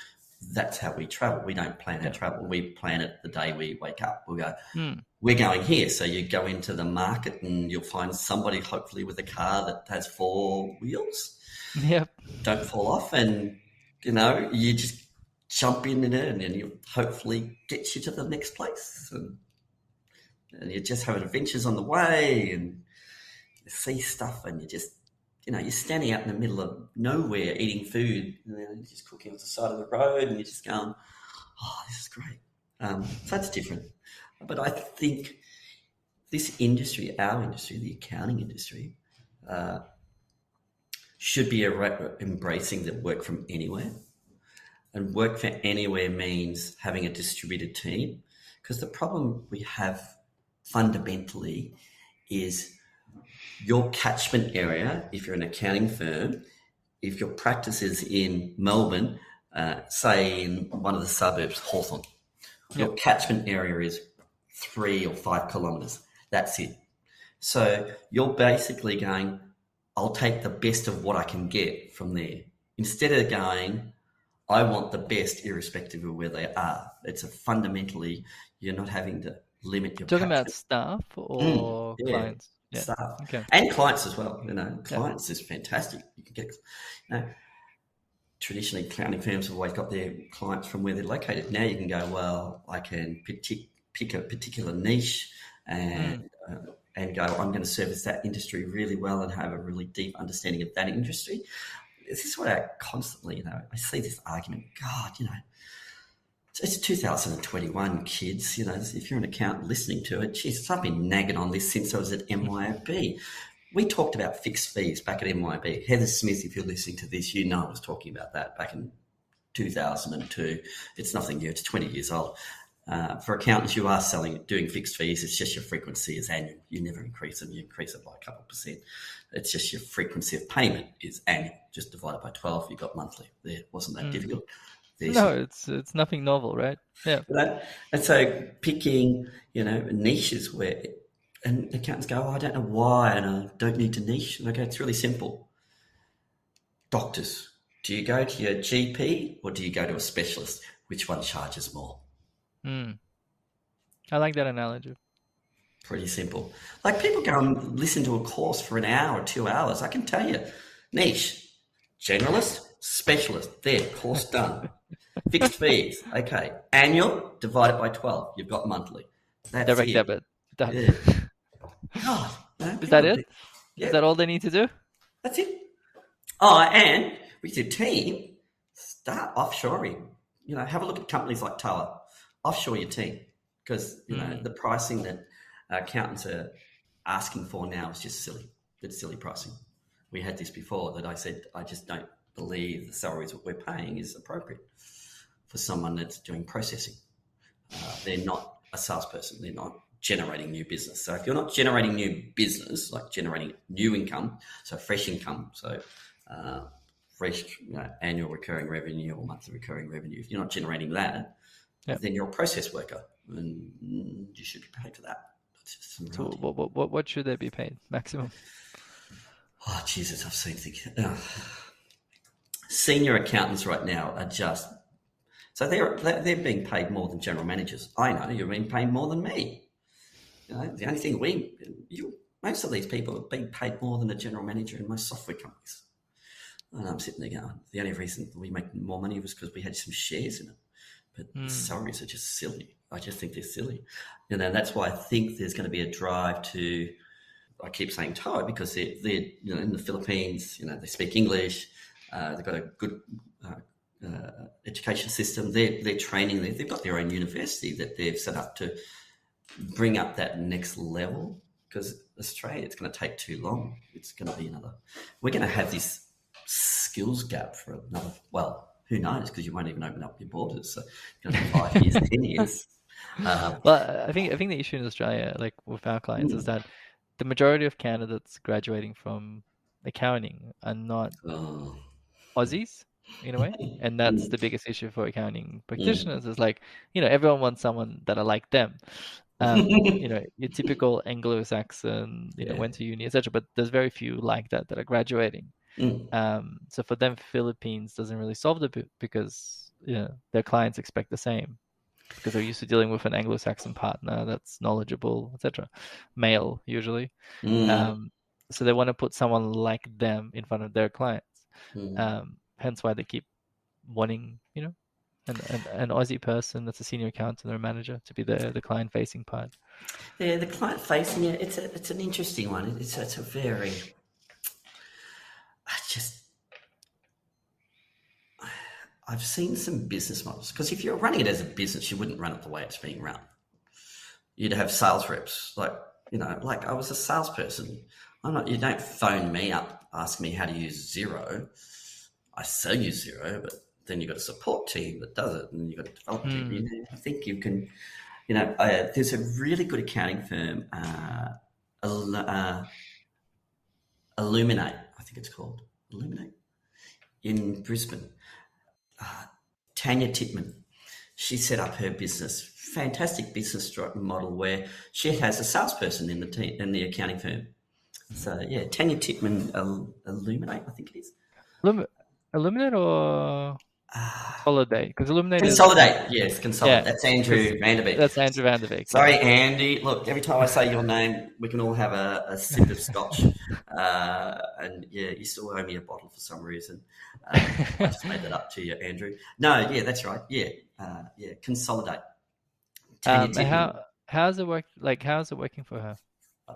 that's how we travel. We don't plan our Yeah. travel. We plan it the day we wake up. We go, Mm. we're going here. So you go into the market and you'll find somebody hopefully with a car that has four wheels. Yep. Don't fall off, and you just jump in it, and then you hopefully get you to the next place, and you just have adventures on the way, and you see stuff, and you just you're standing out in the middle of nowhere eating food, and then you're just cooking on the side of the road, and you're just going, oh, this is great. So it's different, but I think this industry, our industry, the accounting industry, should be embracing the work from anywhere. And work from anywhere means having a distributed team, because the problem we have fundamentally is your catchment area. If you're an accounting firm, if your practice is in Melbourne, say in one of the suburbs, Hawthorn, your catchment area is 3 or 5 kilometres. That's it. So you're basically going, I'll take the best of what I can get from there. Instead of going, I want the best irrespective of where they are. It's fundamentally, you're not having to limit your Talking about catchment. staff or Yeah, clients? Yeah. staff. Okay. And clients as well. Clients is fantastic. You can get, traditionally accounting firms have always got their clients from where they're located. Now you can go, well, I can pick a particular niche and go, I'm going to service that industry really well and have a really deep understanding of that industry. This is what I constantly, I see this argument, God, it's 2021, kids. If you're an accountant listening to it, geez, I've been nagging on this since I was at MYOB. We talked about fixed fees back at MYOB. Heather Smith, if you're listening to this, I was talking about that back in 2002. It's nothing new. It's 20 years old. For accountants, you are doing fixed fees. It's just your frequency is annual. You never increase them. You increase it by a couple of percent. It's just your frequency of payment is annual. Just divided by 12, you got monthly. There wasn't that difficult. It's nothing novel, right? Yeah. And so picking, niches where, and accountants go, I don't know why, and I don't need to niche. And I go, it's really simple. Doctors, do you go to your GP or do you go to a specialist? Which one charges more? I like that analogy. Pretty simple. Like people go and listen to a course for an hour or 2 hours. I can tell you, niche, generalist, specialist, there, course done. Fixed fees, okay. Annual, divided by 12, you've got monthly. That's Direct it. debit. Done. Yeah. God, Is that it? Yeah. Is that all they need to do? That's it. Oh, and with your team, start offshoring. Have a look at companies like Tower. Offshore your team, because the pricing that accountants are asking for now is just silly. It's silly pricing. We had this before that I said I just don't believe the salaries that we're paying is appropriate for someone that's doing processing. They're not a salesperson. They're not generating new business. So if you're not generating new business, like generating new income, so fresh income, so fresh annual recurring revenue or monthly recurring revenue, if you're not generating that, then you're a process worker and you should be paid for that. So what should they be paid maximum? Oh, Jesus, I've seen things. Senior accountants right now are just, so they're being paid more than general managers. I know you're being paid more than me. The only thing most of these people are being paid more than a general manager in most software companies. And I'm sitting there going, the only reason we make more money was because we had some shares in it. But the salaries are just silly. I just think they're silly. That's why I think there's going to be a drive to, I keep saying Thai because they're in the Philippines, they speak English, they've got a good education system. They're training, they've got their own university that they've set up to bring up that next level, because Australia, it's going to take too long. It's going to be we're going to have this skills gap for another, who knows, because you won't even open up your borders. So it's going to be 5 years, 10 years. Well, I think the issue in Australia, like with our clients, is that the majority of candidates graduating from accounting are not Aussies in a way, and that's the biggest issue for accounting practitioners. Is like, everyone wants someone that are like them. Your typical Anglo-Saxon, went to uni, etc. But there's very few like that are graduating. So for them, Philippines doesn't really solve the because their clients expect the same, because they're used to dealing with an Anglo-Saxon partner that's knowledgeable, etc. Male usually. So they want to put someone like them in front of their clients. Hence why they keep wanting, an Aussie person that's a senior accountant or a manager to be the client-facing part. Yeah, the client-facing, it's an interesting one. It's a very, I've seen some business models, because if you're running it as a business, you wouldn't run it the way it's being run. You'd have sales reps, like I was a salesperson. You don't phone me up ask me how to use Xero, I still use Xero, but then you've got a support team that does it, and you've got a development team. You know, I think you can, there's a really good accounting firm, Illuminate, I think it's called, Illuminate, in Brisbane. Tanya Titman, she set up her business, fantastic business model where she has a salesperson in the team, in the accounting firm. So yeah, Tanya Titman, Illuminate, I think it is. Illuminate or Consolidate? Because Illuminate Consolidate, yes, Consolidate. Yeah, That's Andrew Vanderbeek. That's Andrew Vanderbeek. Sorry, Andy. Look, every time I say your name, we can all have a sip of scotch. And yeah, you still owe me a bottle for some reason. I just made that up to you, Andrew. No, yeah, that's right. Yeah, Consolidate. How's it work? Like, how's it working for her?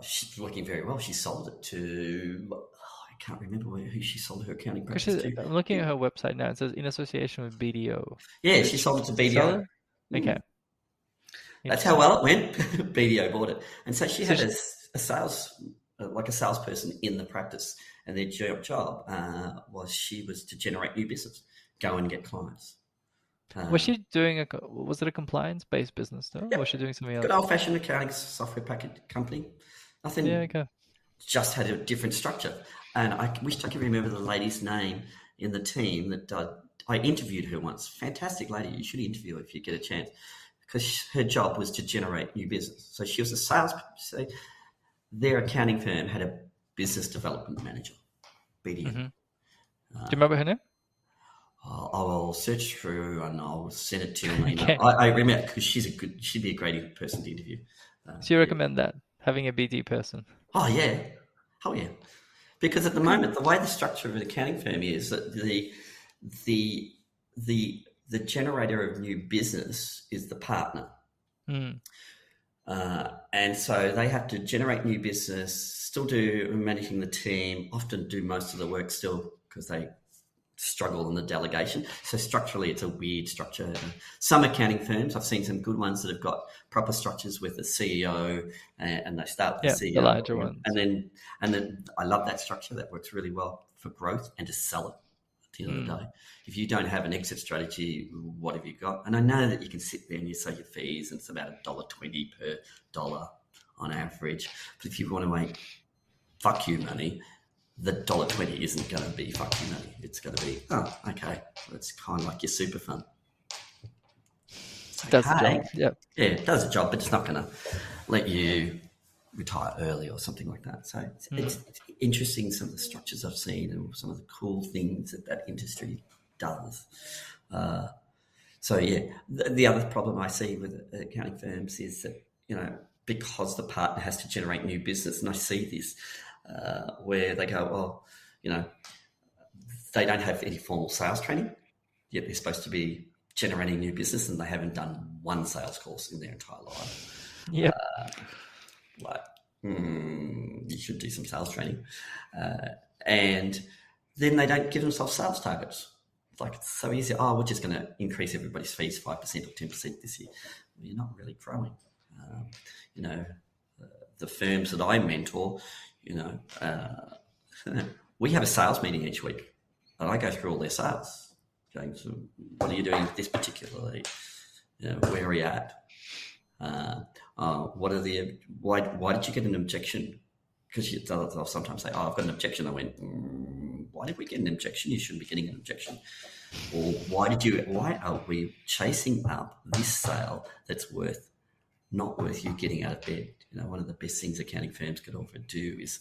She's working very well. She sold it to, I can't remember who she sold her accounting practice to. I'm looking at her website now. It says in association with BDO. Yeah, she sold it to BDO. Okay. That's how well it went. BDO bought it. And so she had a salesperson in the practice, and their job was to generate new business, go and get clients. Was she doing was it a compliance-based business though? Yep. Or was she doing something else? Good old-fashioned accounting software package company. Nothing. Yeah, okay. Just had a different structure. And I wished I could remember the lady's name in the team that I interviewed her once. Fantastic lady. You should interview her if you get a chance, because her job was to generate new business. So she was a sales. So their accounting firm had a business development manager, BDM. Mm-hmm. Do you remember her name? I'll search through and I'll send it to you. Okay. I remember, because she'd be a great person to interview. So you recommend that, having a BD person? Oh yeah, because at the moment, the way the structure of an accounting firm is that the generator of new business is the partner. And so they have to generate new business, still do managing the team, often do most of the work still, because they struggle in the delegation. So structurally, it's a weird structure. Some accounting firms, I've seen some good ones that have got proper structures with the CEO, and they start with the CEO, the larger ones, and then I love that structure. That works really well for growth and to sell it. At the end of the day, if you don't have an exit strategy, what have you got? And I know that you can sit there and you say your fees, and it's about $1.20 per dollar on average. But if you want to make fuck you money, the $1.20 isn't going to be fuck you money. It's going to be, okay, it's kind of like your super fund. So, does the job. Yeah, it does the job, but it's not going to let you retire early or something like that. So it's interesting, some of the structures I've seen and some of the cool things that industry does. So yeah, the other problem I see with accounting firms is that, because the partner has to generate new business, and I see this where they go, well, they don't have any formal sales training, yet they're supposed to be generating new business, and they haven't done one sales course in their entire life. Yeah. You should do some sales training. And then they don't give themselves sales targets. It's so easy. We're just going to increase everybody's fees 5% or 10% this year. Well, you're not really growing. The firms that I mentor, we have a sales meeting each week, and I go through all their sales, going to, what are you doing this particularly? Where are you at? What are why did you get an objection? Because they'll sometimes say, I've got an objection. I went, why did we get an objection? You shouldn't be getting an objection. Or why are we chasing up this sale that's not worth you getting out of bed? One of the best things accounting firms could often do is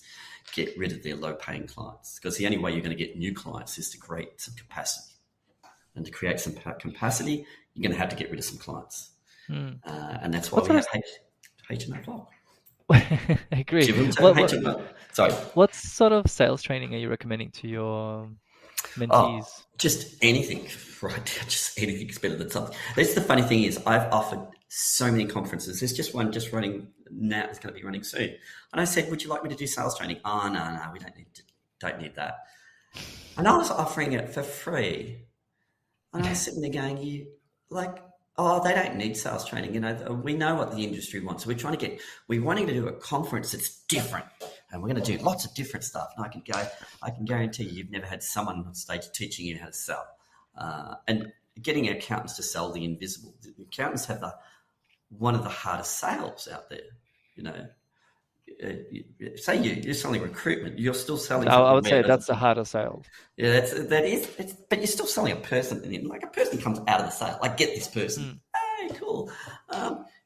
get rid of their low-paying clients, because the only way you're going to get new clients is to create some capacity. And to create some capacity, you're going to have to get rid of some clients. And that's why we have HMO. I agree. Sorry. What sort of sales training are you recommending to your mentees? Just anything, right? Just anything's better than something. That's the funny thing is, I've offered so many conferences. There's just one just running now. It's going to be running soon. And I said, would you like me to do sales training? Oh, no, we don't need that. And I was offering it for free. And I was sitting there going, they don't need sales training. We know what the industry wants. So we're wanting to do a conference that's different. and we're going to do lots of different stuff. And I can guarantee you've never had someone on stage teaching you how to sell. And getting accountants to sell the invisible. The accountants have one of the hardest sales out there. You know, say you're selling recruitment, you're still selling. I would say that's the hardest sale. Yeah, that is. But you're still selling a person, and like a person comes out of the sale. Like, get this person. Hey, cool.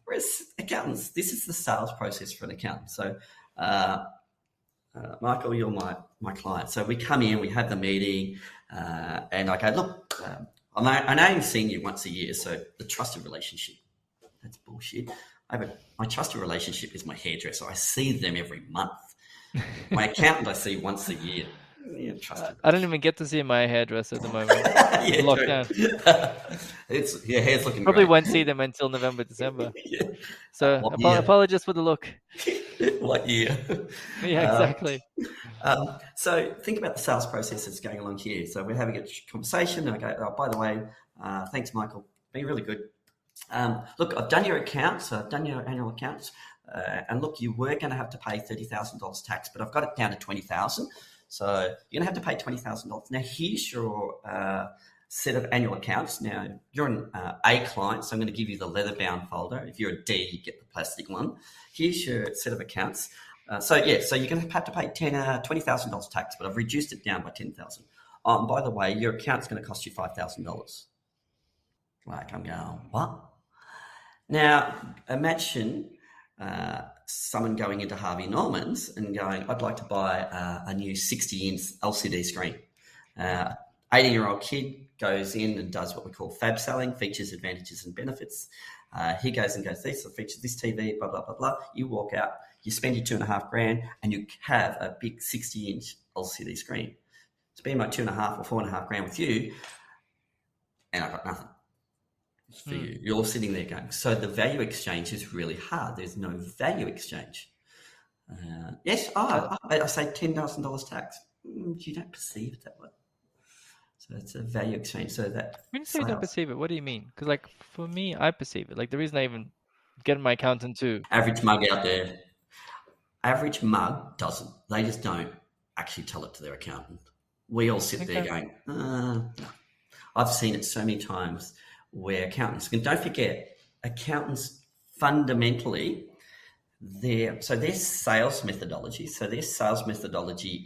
Whereas accountants, this is the sales process for an accountant. So, Michael, you're my client. So we come in, we have the meeting, and I go, look, I know I've seen you once a year, so the trusted relationship. That's bullshit. My trusted relationship is my hairdresser. I see them every month. My accountant I see once a year. Yeah, I don't even get to see my hairdresser at the moment. Yeah, lockdown. Your hair's looking Probably great. won't see them until November, December. Yeah. So apologies for the look. What year? Yeah, exactly. So think about the sales process that's going along here. So we're having a conversation. And I go, oh, by the way, thanks, Michael. Been really good. Look, I've done your accounts. I've done your annual accounts. And look, you were going to have to pay $30,000 tax, but I've got it down to $20,000. So you're going to have to pay $20,000. Now, here's your set of annual accounts. Now, you're an A client, so I'm going to give you the leather-bound folder. If you're a D, you get the plastic one. Here's your set of accounts. So you're going to have to pay $20,000 tax, but I've reduced it down by $10,000. And by the way, your account's going to cost you $5,000. Like, I'm going, what? Now, imagine someone going into Harvey Norman's and going, I'd like to buy a new 60-inch LCD screen. 18-year-old kid goes in and does what we call fab selling, features, advantages, and benefits. He goes and goes, these are the features, this TV, blah, blah, blah, blah. You walk out, you spend your $2,500 and you have a big 60-inch LCD screen. Spend my $2,500 or $4,500 with you, and I got nothing. For you. You're sitting there going, so the value exchange is really hard. There's no value exchange. Yes, I say $10,000 tax. You don't perceive it that way. So it's a value exchange. So that when you say you don't perceive it, what do you mean? Because like for me, I perceive it. Like the reason I even get my accountant to average mug out there. Average mug doesn't. They just don't actually tell it to their accountant. We all sit there going, no. I've seen it so many times where accountants, and don't forget, accountants fundamentally, their sales methodology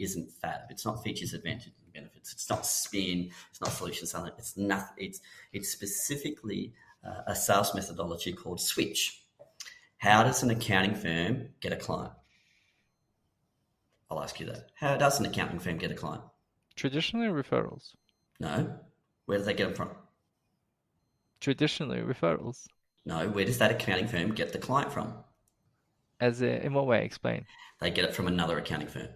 isn't FAB. It's not features, advantages, and benefits. It's not spin. It's not solution selling. It's nothing. It's specifically a sales methodology called switch. How does an accounting firm get a client? I'll ask you that. How does an accounting firm get a client? Traditionally, referrals. No. Where do they get them from? Traditionally, referrals. No. Where does that accounting firm get the client from? In what way? Explain. They get it from another accounting firm.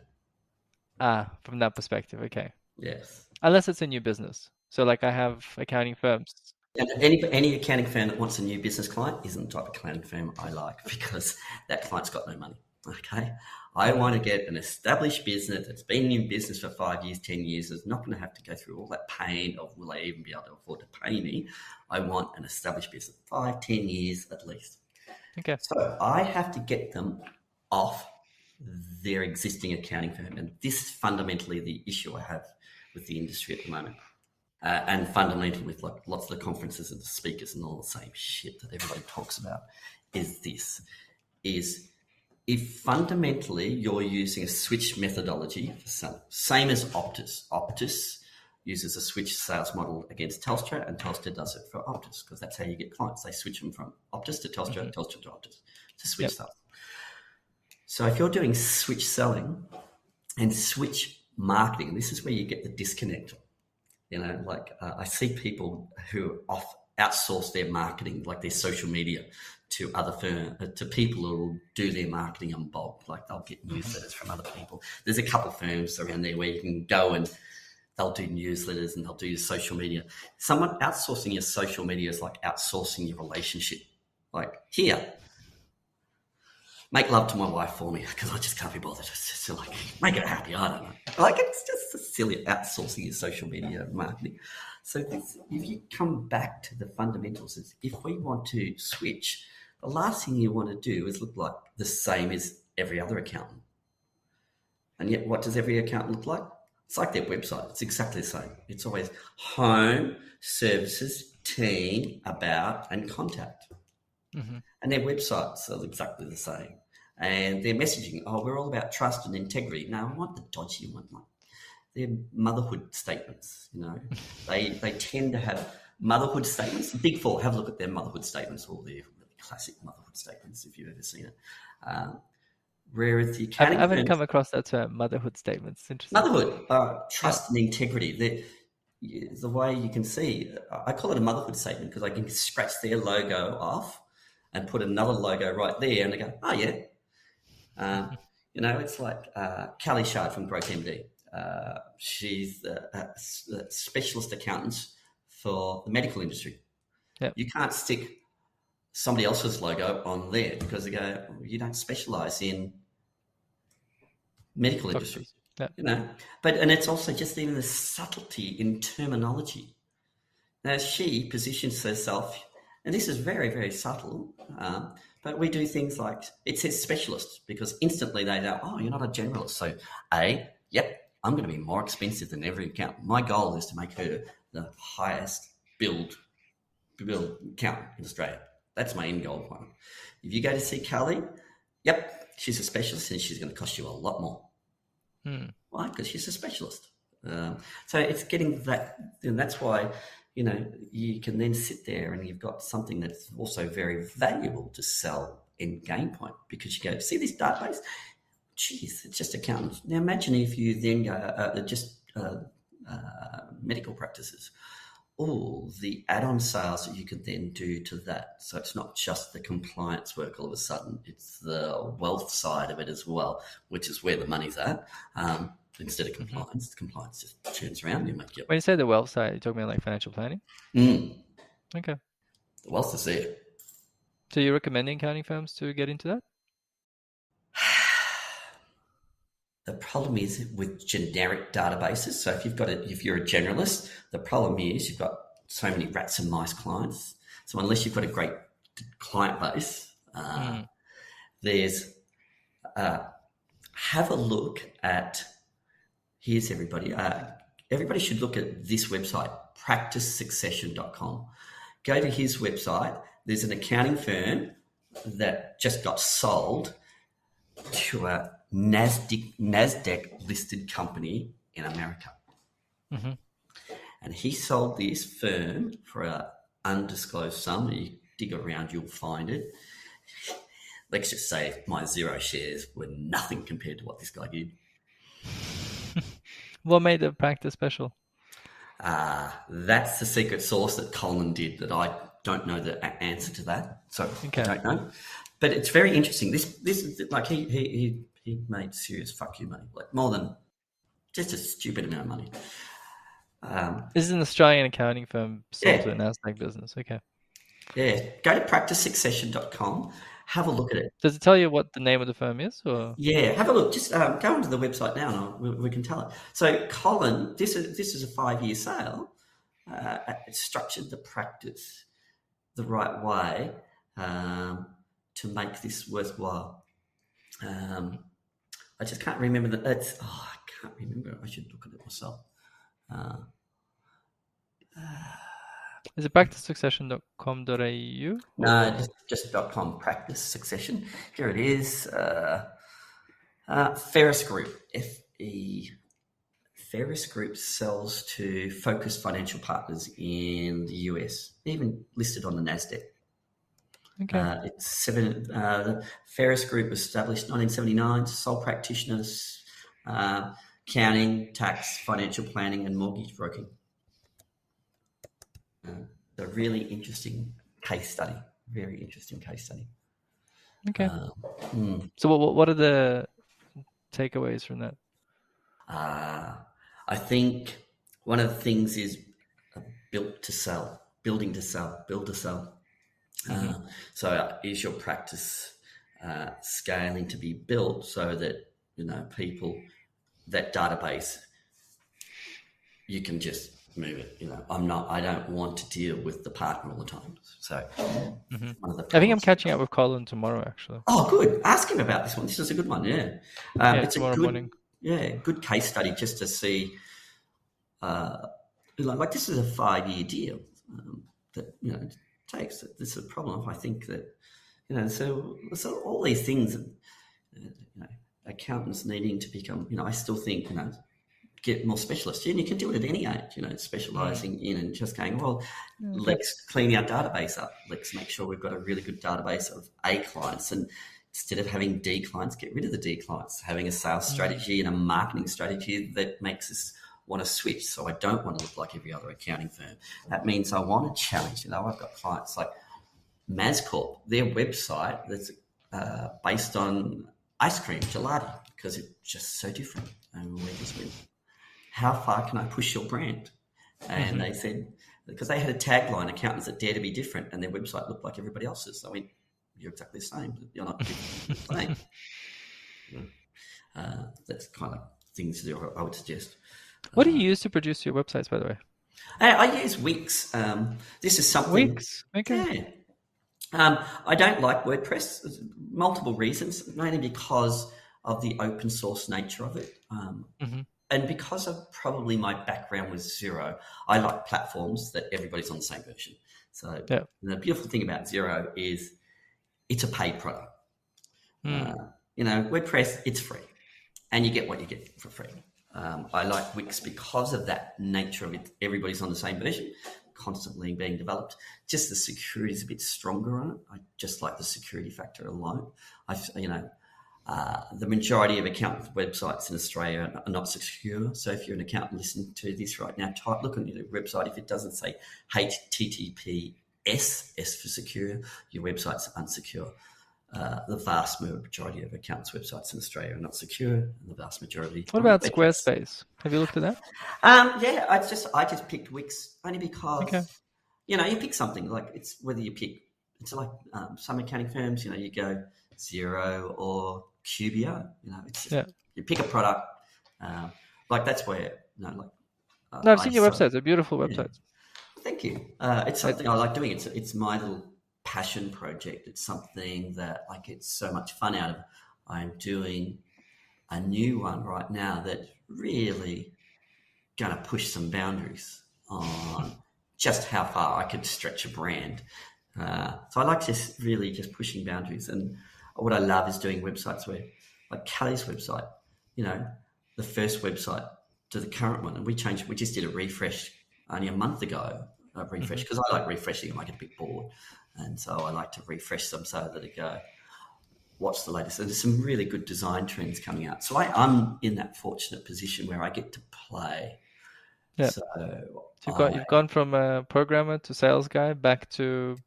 From that perspective, okay. Yes. Unless it's a new business. So like I have accounting firms. And any accounting firm that wants a new business client isn't the type of accounting firm I like, because that client's got no money. Okay. I want to get an established business that's been in business for 5 years, 10 years, is not going to have to go through all that pain of will they even be able to afford to pay me. I want an established business, 5, 10 years at least. Okay. So I have to get them off their existing accounting firm. And this is fundamentally the issue I have with the industry at the moment. And fundamentally with like lots of the conferences and the speakers and all the same shit that everybody talks about is if fundamentally you're using a switch methodology for selling, same as Optus. Optus uses a switch sales model against Telstra, and Telstra does it for Optus because that's how you get clients. They switch them from Optus to Telstra, Telstra to Optus to switch sales. So if you're doing switch selling and switch marketing, this is where you get the disconnect. You know, like I see people who outsource their marketing, like their social media, to other firms, to people who will do their marketing on bulk. Like they'll get newsletters from other people. There's a couple of firms around there where you can go and they'll do newsletters and they'll do your social media. Someone outsourcing your social media is like outsourcing your relationship. Like, here, make love to my wife for me because I just can't be bothered. It's just like, make her happy. I don't know. Like, it's just a silly outsourcing your social media marketing. So if you come back to the fundamentals, is if we want to switch, the last thing you want to do is look like the same as every other accountant. And yet, what does every account look like? It's like their website. It's exactly the same. It's always home, services, team, about, and contact. Mm-hmm. And their websites are exactly the same. And their messaging, we're all about trust and integrity. No, I want the dodgy one. Like their motherhood statements, they tend to have motherhood statements. The Big Four, have a look at their motherhood statements, all their really classic motherhood statements, if you've ever seen it. Whereas the accounting I haven't firms, come across that term, motherhood statements. Interesting. motherhood, trust and integrity. The way you can see, I call it a motherhood statement because I can scratch their logo off and put another logo right there, and I go, oh yeah. It's like Callie Shard from Growth MD. She's a specialist accountant for the medical industry. Yep. You can't stick somebody else's logo on there because they go, you don't specialize in medical industry. Yep. And it's also just even the subtlety in terminology. Now she positions herself, and this is very, very subtle, but we do things like, it says specialist because instantly they know, oh, you're not a generalist. So I'm going to be more expensive than every account. My goal is to make her the highest billed account in Australia. That's my end goal. If you go to see Carly, she's a specialist and she's going to cost you a lot more. Why? Because she's a specialist. So it's getting that, and that's why, you can then sit there and you've got something that's also very valuable to sell in GamePoint because you go, see this database? Geez, it's just accountants. Now imagine if you then go medical practices, all the add-on sales that you could then do to that. So it's not just the compliance work all of a sudden, it's the wealth side of it as well, which is where the money's at. Instead of compliance, compliance just turns around and make you. When you say the wealth side, you're talking about like financial planning? Okay. The wealth is there. So you're recommending accounting firms to get into that? The problem is with generic databases. So if you're a generalist, the problem is you've got so many rats and mice clients. So unless you've got a great client base, there's have a look at. Here's everybody. Everybody should look at this website, PracticeSuccession.com. Go to his website. There's an accounting firm that just got sold to a NASDAQ listed company in America. And he sold this firm for an undisclosed sum. You dig around, you'll find it. Let's just say my Xero shares were nothing compared to what this guy did. What made the practice special? That's the secret sauce that Colin did that I don't know the answer to that. So I don't know. But it's very interesting. This is like he made serious fuck you money, like more than just a stupid amount of money. This is an Australian accounting firm sold to a NASDAQ business. Okay. Yeah. Go to PracticeSuccession.com. Have a look at it. Does it tell you what the name of the firm is? Or? Yeah, have a look. Just go onto the website now and we can tell it. So Colin, this is a 5-year sale. It structured the practice the right way to make this worthwhile. I just can't remember I can't remember. I should look at it myself. Is it practicesuccession.com.au? No, just .com, Practice Succession. Here it is. Ferris Group, FE. Ferris Group sells to focused financial partners in the US, even listed on the NASDAQ. Okay. The Ferris Group was established 1979, sole practitioners, accounting, tax, financial planning, and mortgage broking. A really interesting case study. Very interesting case study. Okay. So what are the takeaways from that? I think one of the things is build to sell. So is your practice scaling to be built so that people, that database, you can just move it. I don't want to deal with the partner all the time. So one of the I think I'm catching up with Colin tomorrow, actually. Oh, good. Ask him about this one. This is a good one. Yeah. It's tomorrow morning. good case study just to see, like this is a 5-year deal that it takes. This is a problem. I think that so all these things, accountants needing to become, I still think get more specialists, and you can do it at any age. Specialising in and just going, well, let's clean our database up. Let's make sure we've got a really good database of A clients, and instead of having D clients, get rid of the D clients. Having a sales strategy and a marketing strategy that makes us want to switch. So I don't want to look like every other accounting firm. That means I want to challenge. I've got clients like Mazcorp, their website that's based on ice cream, gelato, because it's just so different. And we just went, how far can I push your brand? And they said, because they had a tagline, accountants that dare to be different, and their website looked like everybody else's. So I went, you're exactly the same. You're not different. The same. That's kind of things that I would suggest. What do you use to produce your websites, by the way? I use Wix. This is something. Wix? Okay. Yeah. I don't like WordPress. There's multiple reasons, mainly because of the open source nature of it. And because of probably my background with Xero, I like platforms that everybody's on the same version. So the beautiful thing about Xero is it's a paid product. WordPress, it's free, and you get what you get for free. I like Wix because of that nature of it. Everybody's on the same version, constantly being developed. Just the security is a bit stronger on it. I just like the security factor alone. The majority of accountant websites in Australia are not secure. So if you're an accountant listening to this right now, look on your website. If it doesn't say HTTPS, S for secure, your website's unsecure. The vast majority of accountants' websites in Australia are not secure, and the vast majority. What about Squarespace? Have you looked at that? I just picked Wix only because you pick something like it's like some accounting firms. You go Xero or Cubia. You pick a product. That's where I've seen your websites. They're beautiful websites. Thank you. It's something I like doing. It's my little passion project. It's something that I get so much fun out of. I'm doing a new one right now that really going to push some boundaries on just how far I could stretch a brand. So I like just really just pushing boundaries. And what I love is doing websites where, like Callie's website, the first website to the current one, and we just did a refresh only a month ago. Because I like refreshing them. I get a bit bored. And so I like to refresh them so that I go, what's the latest? And there's some really good design trends coming out. So I'm in that fortunate position where I get to play. Yeah. So you've gone from a programmer to sales guy back to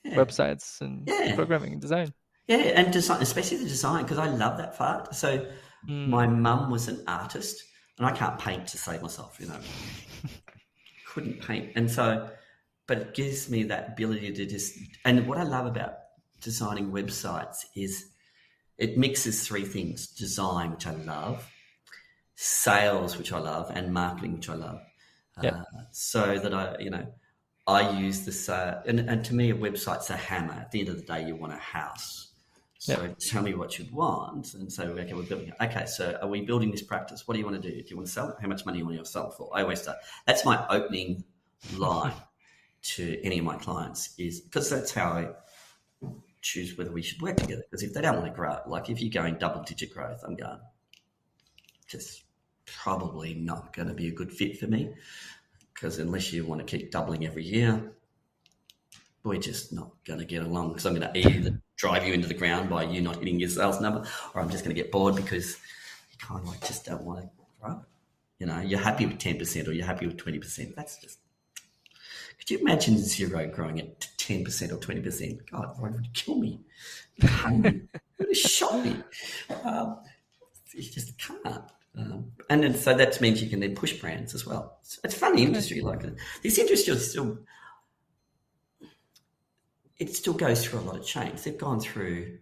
websites and programming and design. Yeah, and design, especially the design, because I love that part. So my mum was an artist, and I can't paint to save myself, Couldn't paint. And so, but it gives me that ability to just, and what I love about designing websites is it mixes three things: design, which I love, sales, which I love, and marketing, which I love. So that I use this, and to me, a website's a hammer. At the end of the day, you want a house. So tell me what you'd want. And so, we're building it. Okay, so are we building this practice? What do you want to do? Do you want to sell it? How much money do you want to sell it for? I always start. That's my opening line to any of my clients, is because that's how I choose whether we should work together. Because if they don't want to grow, like if you're going double-digit growth, I'm going, just probably not going to be a good fit for me. Because unless you want to keep doubling every year, we're just not going to get along, because I'm going to either drive you into the ground by you not hitting your sales number, or I'm just going to get bored because you kind of just don't want to grow. You're happy with 10% or you're happy with 20%. That's just, could you imagine Xero growing at 10% or 20%? God, it would kill me. It would shot me. You just can't. And then, so that means you can then push brands as well. It's a funny industry. Like this industry is still, it still goes through a lot of change. They've gone through,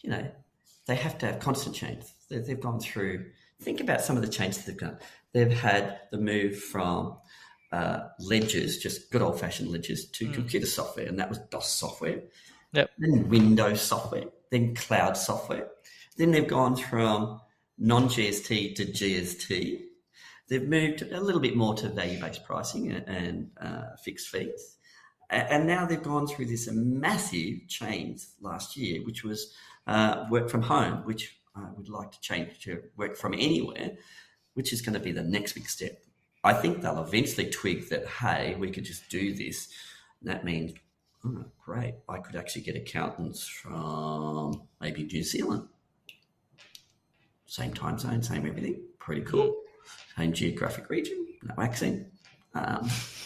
they have to have constant change. They've gone through, think about some of the changes they've done. They've had the move from ledgers, just good old-fashioned ledgers, to computer software, and that was DOS software. Yep. Then Windows software, then cloud software. Then they've gone from non-GST to GST. They've moved a little bit more to value-based pricing and fixed fees. And now they've gone through this massive change last year, which was work from home, which I would like to change to work from anywhere, which is going to be the next big step. I think they'll eventually twig that, hey, we could just do this. And that means, oh, great, I could actually get accountants from maybe New Zealand. Same time zone, same everything. Pretty cool. Same geographic region, no accent.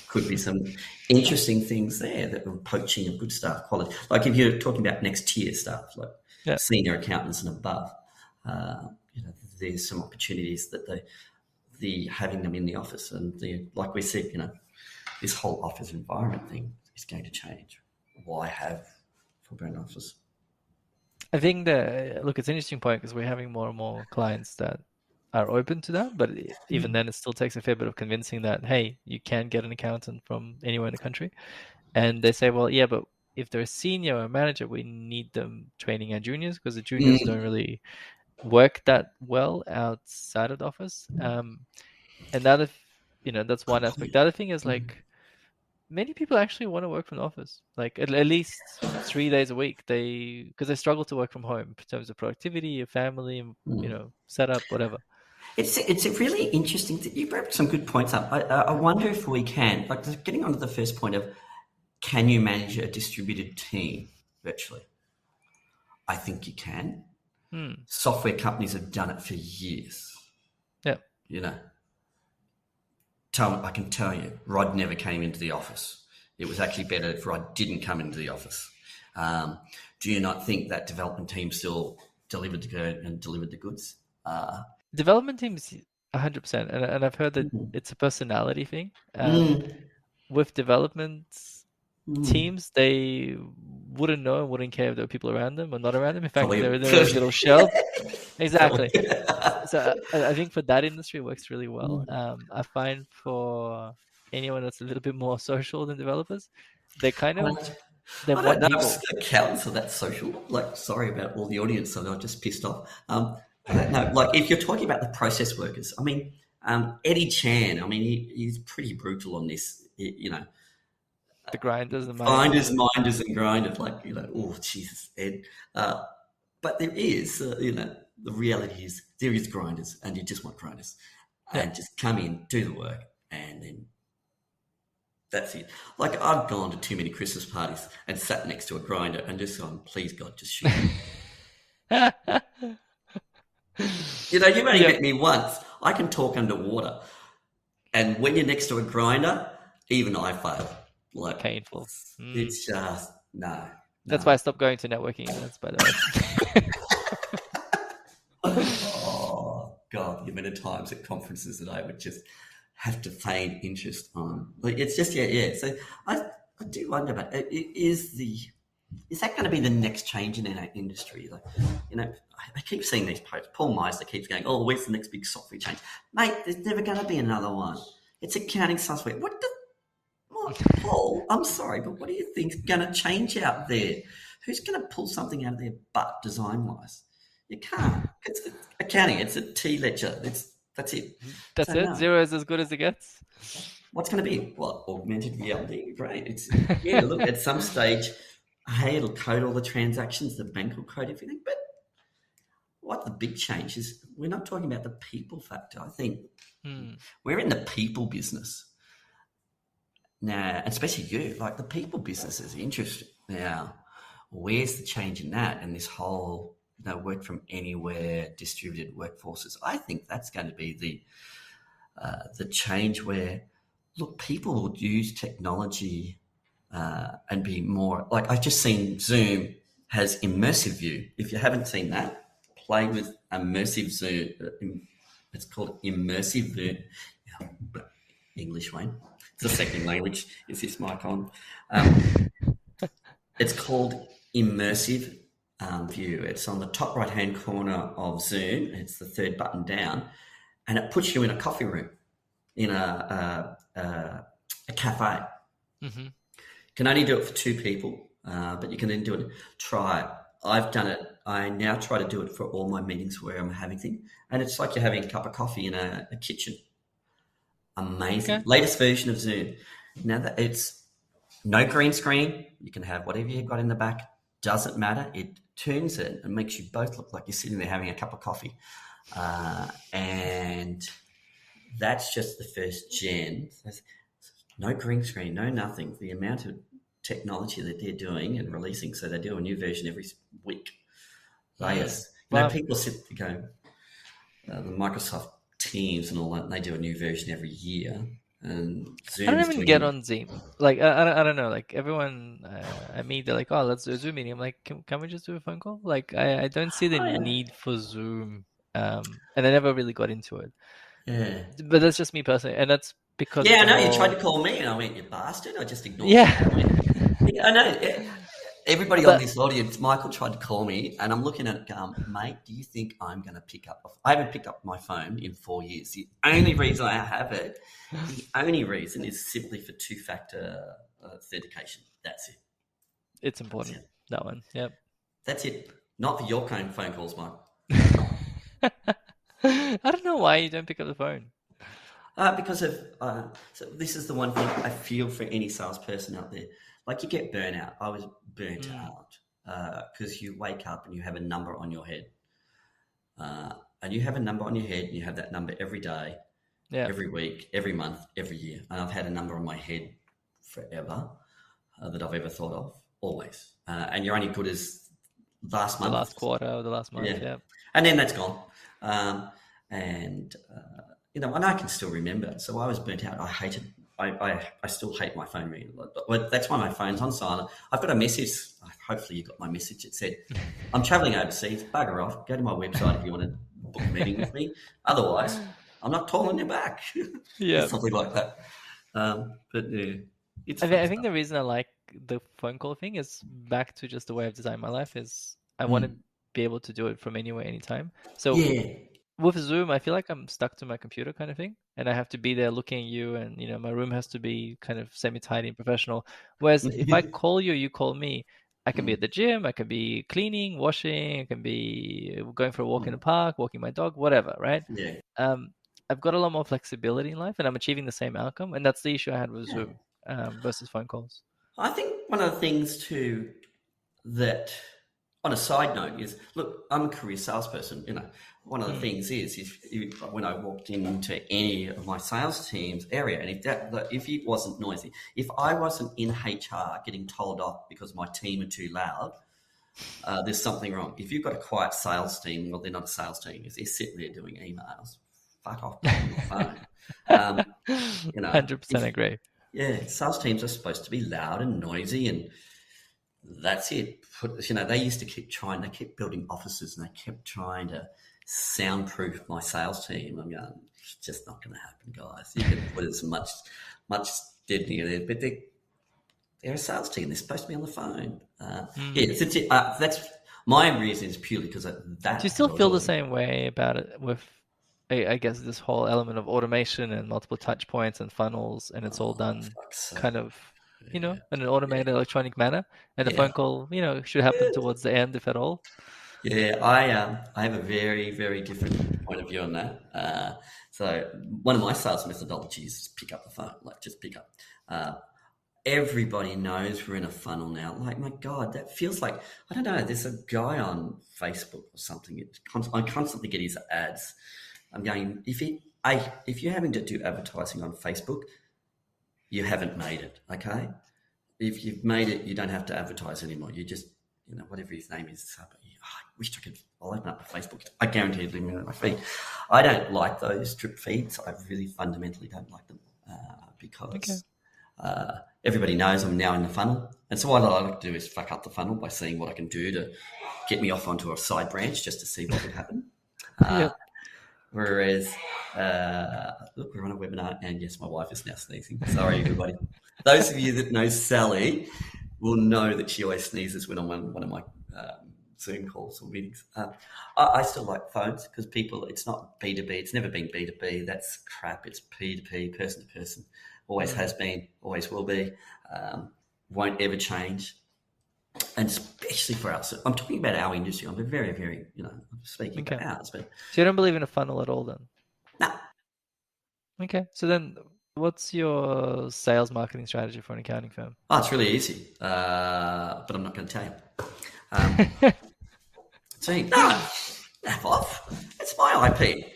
Could be some interesting things there that are poaching of good staff quality. Like if you're talking about next tier staff, like senior accountants and above, there's some opportunities that the having them in the office and like we said, this whole office environment thing is going to change. Why have full-blown office? I think it's an interesting point because we're having more and more clients that are open to that, but even then it still takes a fair bit of convincing that, hey, you can get an accountant from anywhere in the country. And they say, well, yeah, but if they're a senior or a manager, we need them training our juniors because the juniors don't really work that well outside of the office. And that's one aspect. The other thing is many people actually want to work from the office, like at least 3 days a week. Because they struggle to work from home in terms of productivity, your family, setup, whatever. It's a really interesting thing. You brought some good points up. I wonder if we can, like getting onto the first point of, can you manage a distributed team virtually? I think you can. Software companies have done it for years. Yeah. I can tell you, Rod never came into the office. It was actually better if Rod didn't come into the office. Do you not think that development team still delivered the goods? Development teams, 100%. And I've heard that it's a personality thing. With development teams, they wouldn't know and wouldn't care if there were people around them or not around them. In fact, they're in a little shell. Exactly. So I think for that industry, it works really well. I find for anyone that's a little bit more social than developers, they kind of... I don't know if accountants are that social. Sorry about all the audience, I'm just pissed off. I don't know. If you're talking about the process workers, Eddie Chan, he's pretty brutal on this, The grinders, the finders, minders, and grinders. Oh, Jesus, Ed. But there is, the reality is there is grinders, and you just want grinders. And just come in, do the work, and then that's it. I've gone to too many Christmas parties and sat next to a grinder and just gone, please God, just shoot me. You've only met me once. I can talk underwater. And when you're next to a grinder, even I fail. Painful. It's just, no. That's why I stopped going to networking events, by the way. Oh, God, the amount of times at conferences that I would just have to feign interest on. It's just, So I do wonder about it. Is that going to be the next change in our industry? I keep seeing these posts. Paul Meister keeps going, oh, where's the next big software change? Mate, there's never going to be another one. It's accounting software. Paul, I'm sorry, but what do you think's going to change out there? Who's going to pull something out of their butt design-wise? You can't. It's accounting. It's a T ledger. That's it. That's it? No. Xero is as good as it gets? What's going to be? Augmented reality? Great. Look, at some stage, hey, it'll code all the transactions, the bank will code everything. But what the big change is, we're not talking about the people factor. I think we're in the people business now, especially you. The people business is interesting. Now, where's the change in that and this whole work from anywhere, distributed workforces? I think that's going to be the change where, look, people will use technology and be more I've just seen Zoom has immersive view. If you haven't seen that, play with immersive Zoom. It's called immersive view. English, Wayne. It's a second language. Is this mic on? It's called immersive view. It's on the top right-hand corner of Zoom. It's the third button down, and it puts you in a coffee room, in a cafe. Can only do it for 2 people, but you can then do it. Try it. I've done it I now try to do it for all my meetings where I'm having things. And it's like you're having a cup of coffee in a kitchen. Amazing. Okay. Latest version of Zoom. Now that it's no green screen, you can have whatever you've got in the back. Doesn't matter. It turns it and makes you both look like you're sitting there having a cup of coffee. And that's just the first gen. There's no green screen, no nothing. The amount of technology that they're doing and releasing, so they do a new version every week. Layers. Wow. People sit there go, the Microsoft Teams and all that, they do a new version every year. And Zoom's I don't even doing get on Zoom. Like, I don't know. Like, everyone I meet, they're like, oh, let's do a Zoom meeting. I'm like, can we just do a phone call? Like, I don't see the Oh, yeah. need for Zoom. And I never really got into it. Yeah. But that's just me personally. And that's because of Yeah, I the know. You tried to whole... call me and I went, you bastard. I just ignored you. Yeah. Yeah, I know. Yeah. Everybody on But this audience, Michael tried to call me and I'm looking at it going, mate, do you think I'm going to pick up? I haven't picked up my phone in 4 years. The only reason I have it, the only reason is simply for two-factor authentication. That's it. it's That's important, it. that one. Yep. That's it. Not for your phone calls, Mike. I don't know why you don't pick up the phone. Because of so this is the one thing I feel for any salesperson out there. Like you get burnout. I was burnt out because you wake up and you have a number on your head, and you have a number on your head, and you have that number every day, Yeah. every week, every month, every year. And I've had a number on my head forever that I've ever thought of, always. And you're only good as last The month. last quarter or the last month. Yeah. Yeah. And then that's gone. And and I can still remember. So I was burnt out. I still hate my phone ringing. But that's why my phone's on silent. I've got a message. Hopefully you got my message. It said, I'm traveling overseas. Bugger off. Go to my website if you want to book a meeting with me. Otherwise, I'm not calling you back. Yeah. Something like that. But yeah, it's I fun think stuff. the reason I like the phone call thing is back to just the way I've designed my life is I want to Mm. be able to do it from anywhere, anytime. So Yeah. with Zoom, I feel like I'm stuck to my computer kind of thing, and I have to be there looking at you, and my room has to be kind of semi-tidy and professional. Whereas if I call you, you call me, I can be Mm. at the gym, I can be cleaning, washing, I can be going for a walk in the park, walking my dog, whatever, right? Yeah. I've got a lot more flexibility in life, and I'm achieving the same outcome, and that's the issue I had with Yeah. Zoom versus phone calls. I think one of the things too that, on a side note, is look, I'm a career salesperson. One of the things is if when I walked into any of my sales team's area, and if it wasn't noisy, if I wasn't in HR getting told off because my team are too loud, there's something wrong. If you've got a quiet sales team, well, they're not a sales team. If they're sitting there doing emails, fuck off on your phone. 100% agree. Yeah, sales teams are supposed to be loud and noisy, and that's it. They used to they kept building offices, and they kept trying to soundproof my sales team. I'm going, it's just not going to happen, guys. You can put as much deadening in there, but they're a sales team. They're supposed to be on the phone. That's my reason is purely because of that. Do you still feel the same way about it with, I guess, this whole element of automation and multiple touch points and funnels, and it's all done Fuck's sake. kind of, in an automated electronic manner, and the Yeah. phone call, should happen towards the end, if at all? Yeah, I have a very, very different point of view on that. So one of my sales methodologies is pick up the phone, like just pick up. Everybody knows we're in a funnel now. Like, my God, that feels like, I don't know, there's a guy on Facebook or something. I constantly get his ads. I'm going, if you're having to do advertising on Facebook, you haven't made it, okay? If you've made it, you don't have to advertise anymore. You just, whatever his name is. I wish I'll open up the Facebook. I guarantee it'll be on my feed. I don't like those drip feeds. I really fundamentally don't like them because everybody knows I'm now in the funnel. And so what I like to do is fuck up the funnel by seeing what I can do to get me off onto a side branch just to see what would happen. Whereas, look, we're on a webinar, and yes, my wife is now sneezing. Sorry, everybody. Those of you that know Sally will know that she always sneezes when I'm on one of my Zoom calls or meetings. I still like phones because it's not B2B. It's never been B2B. That's crap. It's P2P, person to person. Always has been, always will be. Won't ever change. and especially for us. I'm talking about our industry. I'm very, very, I'm speaking Okay. about ours, but So you don't believe in a funnel at all then? no. Okay. So then what's your sales marketing strategy for an accounting firm? Oh, it's really easy, but I'm not going to tell you. See, no, F off. It's my IP.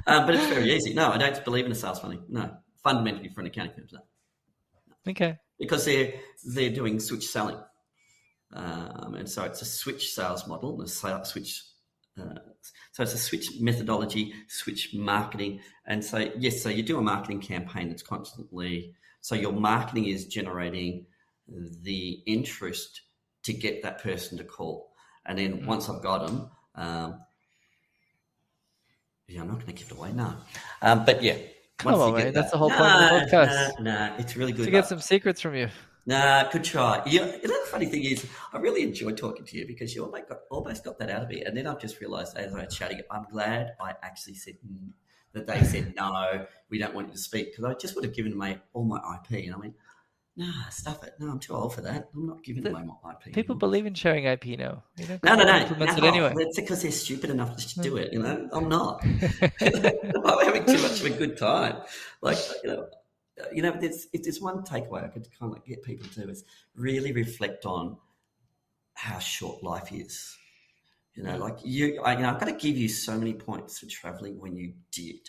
But it's very easy. No, I don't believe in a sales funnel. No, fundamentally for an accounting firm, no. Okay. Because they're doing switch selling, and so it's a switch sales model, switch. So it's a switch methodology, switch marketing, and so yes, so you do a marketing campaign that's constantly. So your marketing is generating the interest to get that person to call, and then once I've got them, yeah, I'm not going to give it away, no, but yeah. Come on, man. That's the whole point of the podcast. No, it's really good To get some secrets from you. Nah, good try. You know, the funny thing is, I really enjoyed talking to you because you almost got that out of me. And then I've just realised as I was chatting, I'm glad I actually said that they said, no, we don't want you to speak. Because I just would have given all my IP. And I went, nah, stuff it. No, I'm too old for that. I'm not giving away my IP. People believe in sharing IP now. No. Implement it anyway. That's because they're stupid enough to do it. I'm not. I'm having too much of a good time. Like, there's one takeaway I could kind of get people to is really reflect on how short life is. I've got to give you so many points for traveling when you did.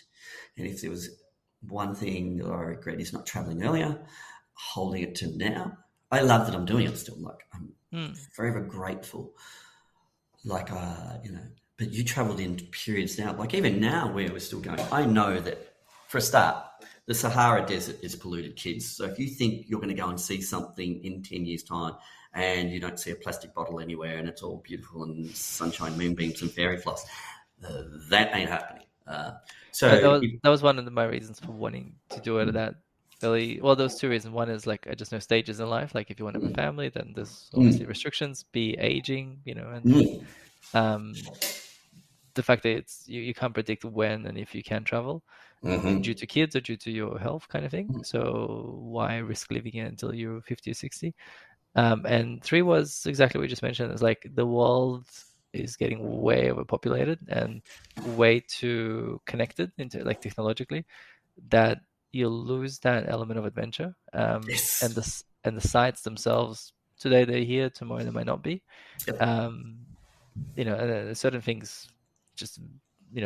And if there was one thing that I regret is not traveling earlier, holding it to now. I love that I'm doing it still. Like, I'm forever grateful. Like, but you traveled in periods now, like even now where we're still going. I know that for a start, the Sahara Desert is polluted, kids. So if you think you're going to go and see something in 10 years' time and you don't see a plastic bottle anywhere and it's all beautiful and sunshine, moonbeams and fairy floss, that ain't happening. That was one of my reasons for wanting to do it at that early. Well, there was two reasons. One is like I just know stages in life. Like if you want to have a family, then there's obviously restrictions. B, aging, and the fact that you can't predict when and if you can travel due to kids or due to your health kind of thing. So why risk living it until you're 50 or 60? And three was exactly what you just mentioned. It's like the world is getting way overpopulated and way too connected into like technologically that you'll lose that element of adventure. Yes. And the sites themselves, today they're here, tomorrow they might not be. Yep. Certain things just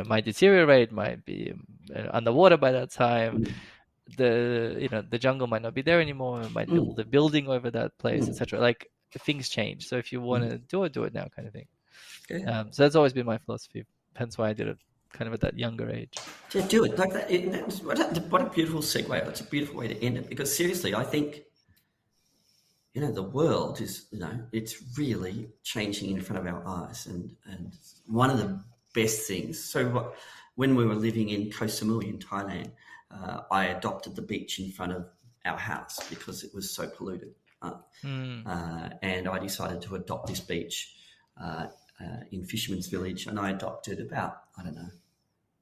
might deteriorate, might be underwater by that time. The jungle might not be there anymore. Might build a building over that place, etc. Like things change. So if you want to do it now, kind of thing. Yeah. So that's always been my philosophy. Hence why I did it kind of at that younger age. Yeah, do it like that. What a beautiful segue. That's a beautiful way to end it. Because seriously, I think the world is it's really changing in front of our eyes, and one of the best things. So when we were living in Koh Samui in Thailand, I adopted the beach in front of our house because it was so polluted. And I decided to adopt this beach in Fisherman's Village, and I adopted about,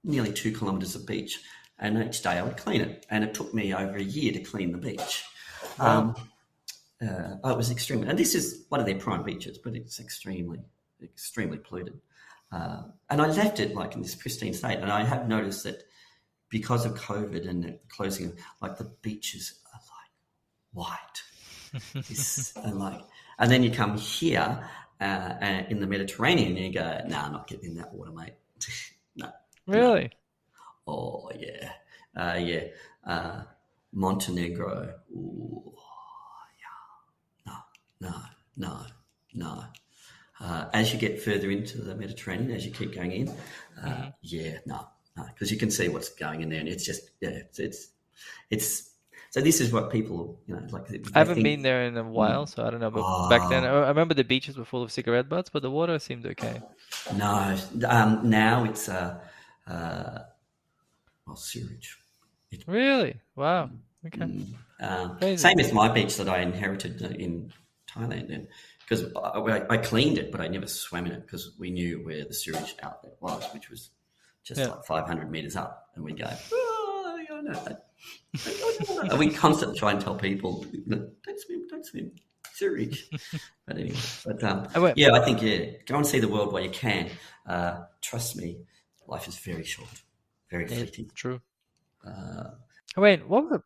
nearly 2 kilometres of beach, and each day I would clean it, and it took me over a year to clean the beach. Wow. It was extremely, and this is one of their prime beaches, but it's extremely, extremely polluted. And I left it like in this pristine state, and I have noticed that because of COVID and the closing, like the beaches are like white, and then you come here in the Mediterranean, and you go, "Nah, I'm not getting in that water, mate." No. Really? No. Oh yeah, yeah. Montenegro. Ooh, yeah. No. As you get further into the Mediterranean, as you keep going in, no, because you can see what's going in there, and it's just, it's. So this is what people, I haven't been there in a while, so I don't know. But back then, I remember the beaches were full of cigarette butts, but the water seemed okay. No, now it's sewage. Really? Wow. Okay. Same with my beach that I inherited in Thailand, and because I cleaned it, but I never swam in it because we knew where the sewage outlet was, which was just like 500 meters up, and we go, I know that. And we constantly try and tell people, don't swim. Zurich. But anyway, I went. yeah, I think, go and see the world while you can. Trust me, life is very short, very Yeah, fleeting. true. Uh, Wait, what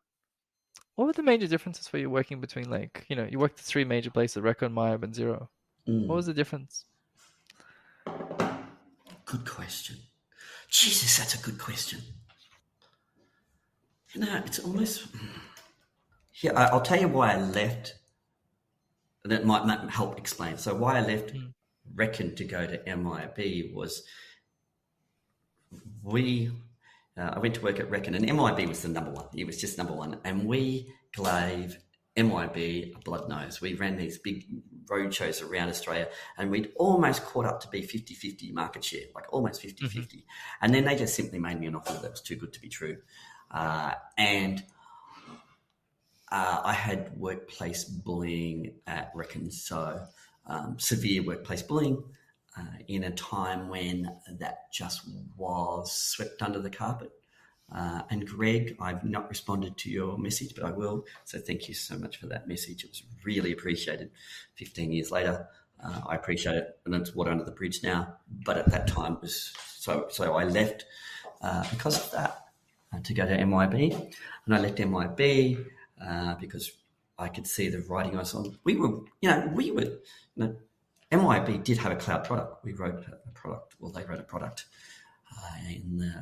were the major differences for you working between, like, you worked at three major places, Recon, MYOB, and Xero. What was the difference? Good question. Jesus, that's a good question. It's almost... Yeah, I'll tell you why I left. That might help explain. So why I left Recon to go to MYOB was I went to work at Recon, and MYOB was the number one. It was just number one. And we gave MYOB a blood nose. We ran these big road shows around Australia, and we'd almost caught up to be 50-50 market share, like almost 50-50. And then they just simply made me an offer that was too good to be true. And I had workplace bullying at Recon, so severe workplace bullying in a time when that just was swept under the carpet. And Greg, I've not responded to your message, but I will. So thank you so much for that message. It was really appreciated. 15 years later, I appreciate it, and it's water under the bridge now. But at that time, it was so I left because of that to go to MYOB, and I left MYOB because I could see the writing I was on. MYOB did have a cloud product. We wrote a product, well, they wrote a product in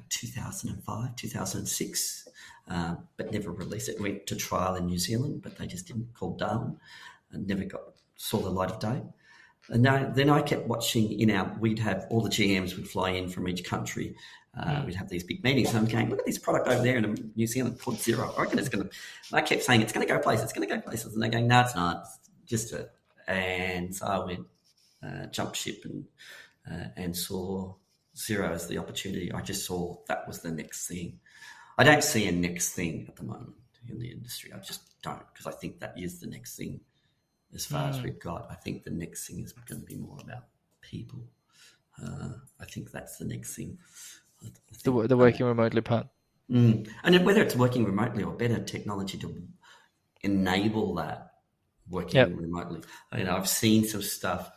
2005, 2006, but never released it. Went to trial in New Zealand, but they just didn't, called down, and never saw the light of day. And then I kept watching. We'd have all the GMs would fly in from each country. We'd have these big meetings, and I'm going, look at this product over there in New Zealand called Xero. I reckon it's going to. And I kept saying it's going to go places. It's going to go places, and they're going, no, it's not. It's just a. And so I went, jumped ship, and saw Xero as the opportunity. I just saw that was the next thing. I don't see a next thing at the moment in the industry. I just don't, because I think that is the next thing. As far as we've got, I think the next thing is going to be more about people. I think that's the next thing. The working remotely part. And whether it's working remotely or better technology to enable that working remotely. I've seen some stuff.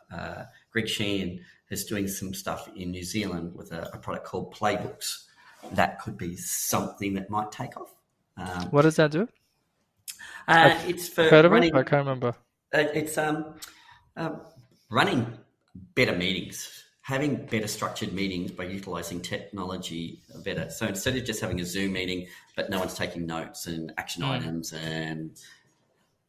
Greg Sheehan is doing some stuff in New Zealand with a product called Playbooks. That could be something that might take off. What does that do? It's for running. I can't remember. It's running better meetings, having better structured meetings by utilizing technology better. So instead of just having a Zoom meeting, but no one's taking notes and action items, and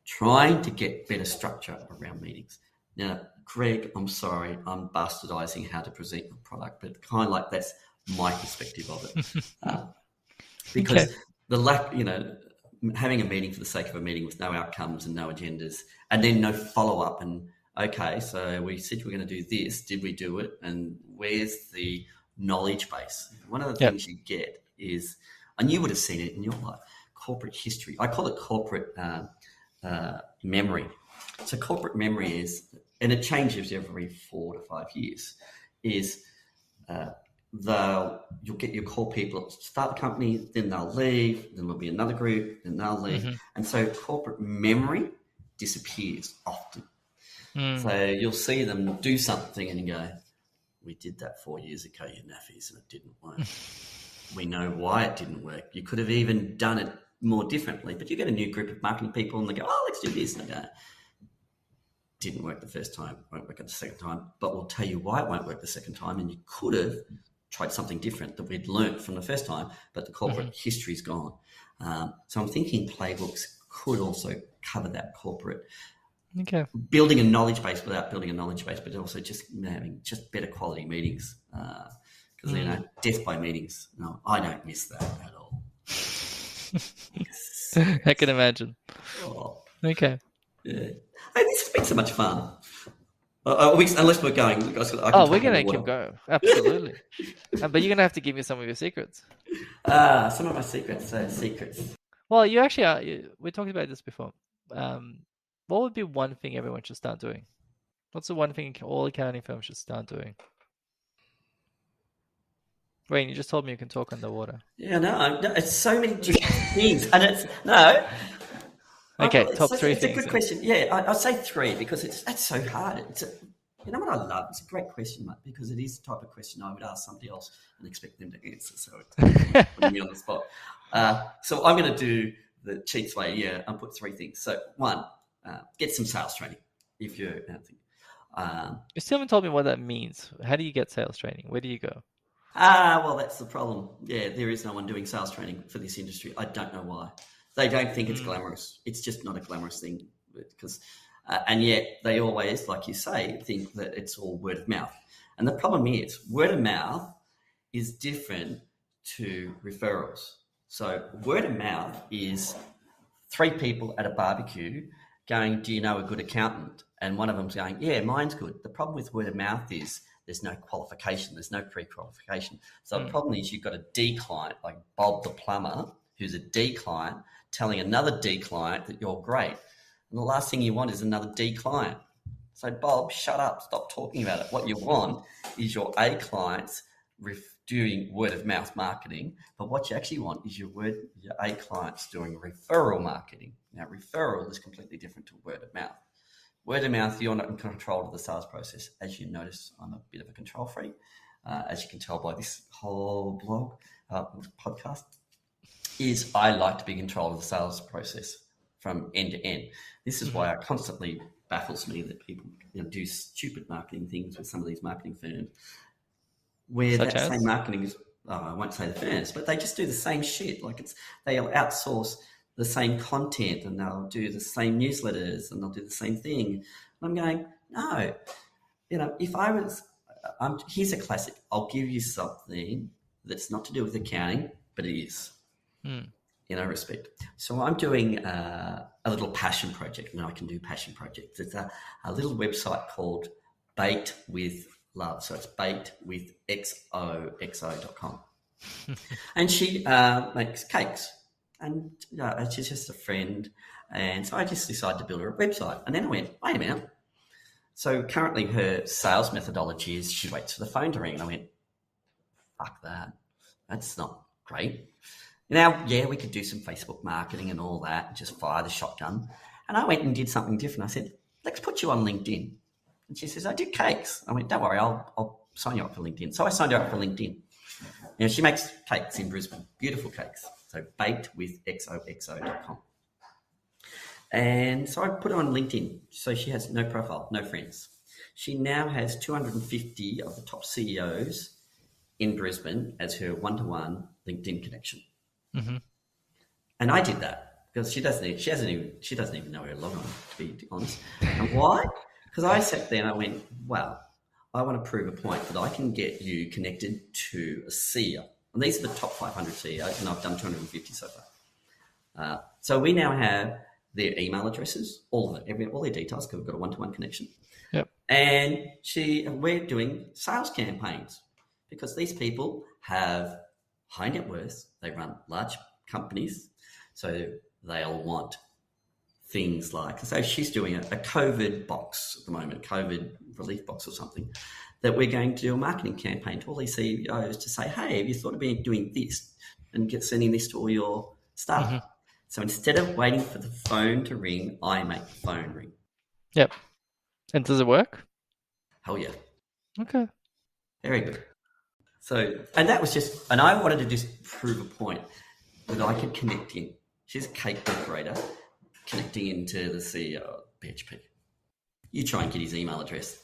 trying to get better structure around meetings. Now, Greg, I'm sorry, I'm bastardizing how to present your product, but kind of like that's my perspective of it. Because the lack, having a meeting for the sake of a meeting with no outcomes and no agendas, and then no follow-up, and okay, so we said we're going to do this, did we do it, and where's the knowledge base? One of the things you get is, and you would have seen it in your life, corporate history. I call it corporate memory. So corporate memory is, and it changes every 4 to 5 years, is you'll get your core people at start the company, then they'll leave, then there'll be another group, then they'll leave. And so corporate memory disappears often. So you'll see them do something and you go, we did that 4 years ago, you naffies, and it didn't work. We know why it didn't work. You could have even done it more differently, but you get a new group of marketing people and they go, oh, let's do this. And they go, didn't work the first time, won't work the second time, but we'll tell you why it won't work the second time. And you could have tried something different that we'd learnt from the first time, but the corporate history's gone. So I'm thinking playbooks could also cover that corporate. Building a knowledge base without building a knowledge base, but also just having just better quality meetings. Because, death by meetings, no, I don't miss that at all. I can imagine. Oh. Okay. Yeah. Hey, this has been so much fun. Unless we're going. We're going to keep going. Absolutely. But you're going to have to give me some of your secrets. Some of my secrets. Well, you actually are. We talked about this before. What would be one thing everyone should start doing? What's the one thing all accounting firms should start doing? Wayne, you just told me you can talk underwater. Yeah, no, it's so many different things. And it's, no. Okay, top It's three a things good then. question. Yeah, I'd say three because that's so hard. You know what I love? It's a great question, mate, because it is the type of question I would ask somebody else and expect them to answer. So it's putting me on the spot. So I'm going to do the cheats way. Yeah, I'll put three things. So one, get some sales training if you're You still haven't told me what that means. How do you get sales training? Where do you go? well, that's the problem. Yeah, there is no one doing sales training for this industry. I don't know why. They don't think it's glamorous. It's just not a glamorous thing because, and yet they always, like you say, think that it's all word of mouth. And the problem is, word of mouth is different to referrals. So word of mouth is three people at a barbecue going, do you know a good accountant? And one of them's going, yeah, mine's good. The problem with word of mouth is there's no qualification. There's no pre-qualification. So the problem is you've got a D client like Bob the plumber, who's a D client, telling another D client that you're great. And the last thing you want is another D client. So Bob, shut up. Stop talking about it. What you want is your A clients doing word of mouth marketing, but what you actually want is your A clients doing referral marketing. Now, referral is completely different to word of mouth. Word of mouth, you're not in control of the sales process. As you notice, I'm a bit of a control freak, as you can tell by this whole blog podcast. Is I like to be in control of the sales process from end to end. This is why it constantly baffles me that people do stupid marketing things with some of these marketing firms where Such that as? same marketing is, I won't say the firms, but they just do the same shit. Like they'll outsource the same content and they'll do the same newsletters and they'll do the same thing. And I'm going, no, if I was, here's a classic. I'll give you something that's not to do with accounting, but it is. In a respect. So I'm doing a little passion project, and I can do passion projects. It's a little website called Baked with Love. So it's baked with xoxo.com. And she makes cakes. And she's just a friend. And so I just decided to build her a website. And then I went, wait a minute. So currently her sales methodology is she waits for the phone to ring. And I went, fuck that. That's not great. Now, yeah, we could do some Facebook marketing and all that, just fire the shotgun. And I went and did something different. I said, let's put you on LinkedIn. And she says, I do cakes. I went, don't worry, I'll sign you up for LinkedIn. So I signed her up for LinkedIn. She makes cakes in Brisbane, beautiful cakes. So baked with xoxo.com. And so I put her on LinkedIn. So she has no profile, no friends. She now has 250 of the top CEOs in Brisbane as her one-to-one LinkedIn connection. And I did that because she doesn't even know her logon, to be honest. And why? Because I sat there and I went, wow, I want to prove a point that I can get you connected to a CEO. And these are the top 500 CEOs, and I've done 250 so far. So we now have their email addresses, all of it, all their details, because we've got a one-to-one connection. Yep. And we're doing sales campaigns because these people have high net worth. They run large companies, so they'll want things like, so she's doing a COVID box at the moment, COVID relief box or something, that we're going to do a marketing campaign to all these CEOs to say, hey, have you thought about doing this and sending this to all your staff? So instead of waiting for the phone to ring, I make the phone ring. Yep. And does it work? Hell yeah. Okay. Very good. So, and that was just, and I wanted to just prove a point that I could connect in. She's a cake decorator connecting into the CEO of PHP. You try and get his email address.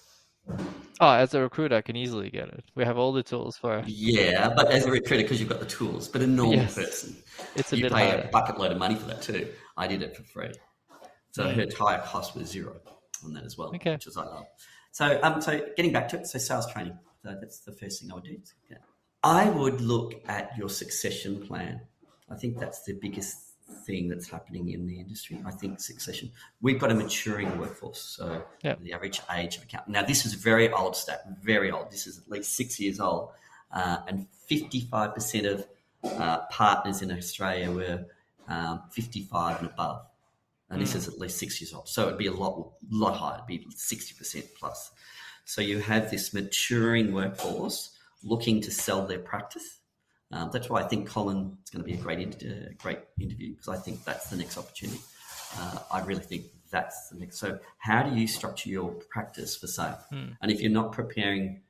Oh, as a recruiter, I can easily get it. We have all the tools for it. Yeah, but as a recruiter, because you've got the tools. But a normal person, it's a you bit pay harder. a bucket load of money for that too. I did it for free. So her entire cost was zero on that as well, which is I love. So getting back to it, so sales training. So that's the first thing I would do. Yeah. I would look at your succession plan. I think that's the biggest thing that's happening in the industry. I think succession. We've got a maturing workforce, so the average age of accountant. Now, this is a very old stat, very old. This is at least 6 years old, and 55% of partners in Australia were 55 and above. And this is at least 6 years old. So it'd be a lot higher. It'd be 60% plus. So you have this maturing workforce looking to sell their practice. That's why I think Colin is going to be a great interview, because I think that's the next opportunity. I really think that's the next. So how do you structure your practice for sale? And if you're not preparing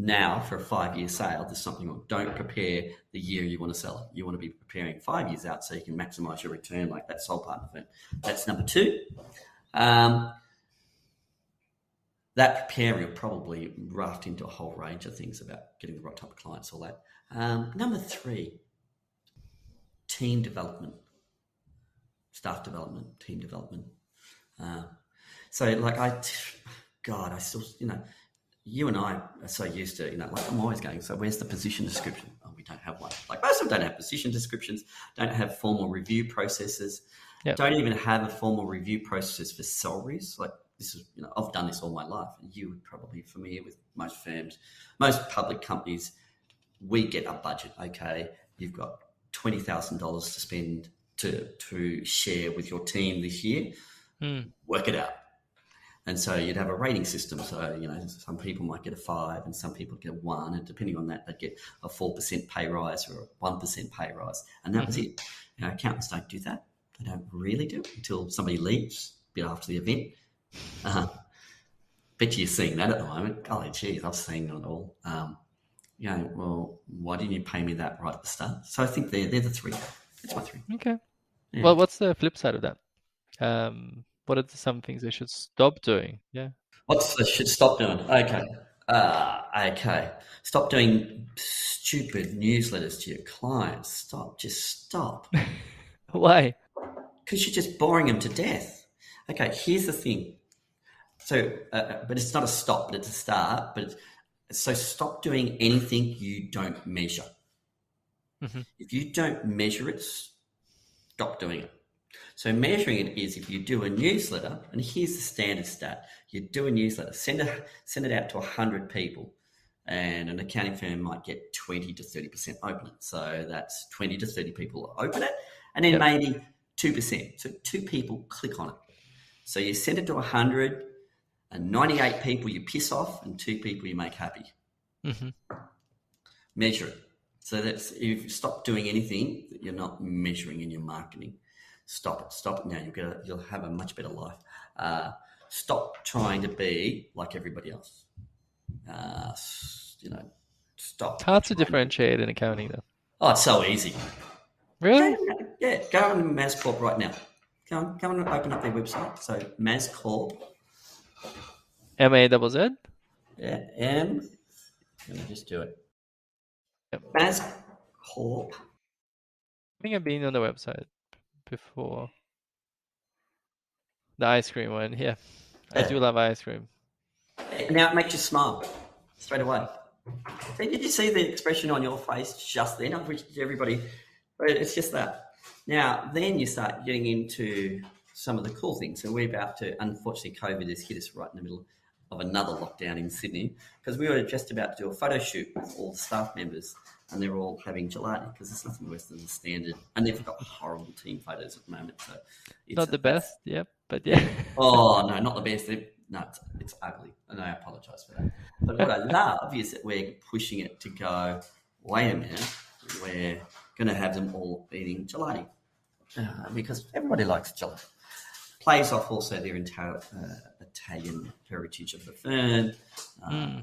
now for a 5-year sale, there's something wrong. Don't prepare the year you want to sell it. You want to be preparing 5 years out so you can maximize your return, like that sole partner firm. That's number 2. That preparing will probably raft into a whole range of things about getting the right type of clients, all that. Number 3, team development, staff development, team development. So like I still, you and I are so used to, like I'm always going, so where's the position description? Oh, we don't have one. Like most of them don't have position descriptions, don't have formal review processes, don't even have a formal review process for salaries. Like this is, I've done this all my life, and you would probably be familiar with most firms, most public companies. We get a budget, okay? You've got $20,000 to spend to share with your team this year. Work it out. And so you'd have a rating system. So, some people might get a 5 and some people get a 1. And depending on that, they'd get a 4% pay rise or a 1% pay rise. And that was it. Accountants don't do that. They don't really do it until somebody leaves a bit after the event. Bet you're seeing that at the moment. Golly, geez, I've seen it all. Well, why didn't you pay me that right at the start? So I think they're the 3. That's my 3. Okay. Yeah. Well, what's the flip side of that? What are some things they should stop doing? Yeah. What they should stop doing? Okay. Okay. Stop doing stupid newsletters to your clients. Stop. Just stop. Why? Because you're just boring them to death. Okay, here's the thing. So, but it's not a stop, but it's a start. So stop doing anything you don't measure. If you don't measure it, stop doing it. So measuring it is if you do a newsletter, and here's the standard stat. You do a newsletter, send it out to 100 people, and an accounting firm might get 20 to 30% open it. So that's 20 to 30 people open it, and then maybe 2%. So 2 people click on it. So you send it to 100, and 98 people you piss off, and 2 people you make happy. Measure it. So that's if you stop doing anything that you're not measuring in your marketing. Stop it now. You'll have a much better life. Stop trying to be like everybody else. Stop. Hard to differentiate in accounting, though. Oh, it's so easy. Really? Yeah. Go on MazCorp right now. Go and open up their website. So MazCorp. MAZZ? Yeah. Let me just do it. Yep. MazCorp. I think I've been on the website before. The ice cream one, yeah. I do love ice cream. Now it makes you smile straight away. So did you see the expression on your face just then? I wish everybody, it's just that. Now, then you start getting into some of the cool things. So we're about to, unfortunately, COVID has hit us right in the middle of another lockdown in Sydney, because we were just about to do a photo shoot with all the staff members, and they're all having gelati, because there's nothing worse than the standard. And they've got horrible team photos at the moment. So it's not the best, yep, but yeah. Oh, no, not the best. No, it's ugly, and I apologise for that. But what I love is that we're pushing it to go, wait a minute, we're going to have them all eating gelati, because everybody likes gelati. Plays off also their Italian heritage of the firm.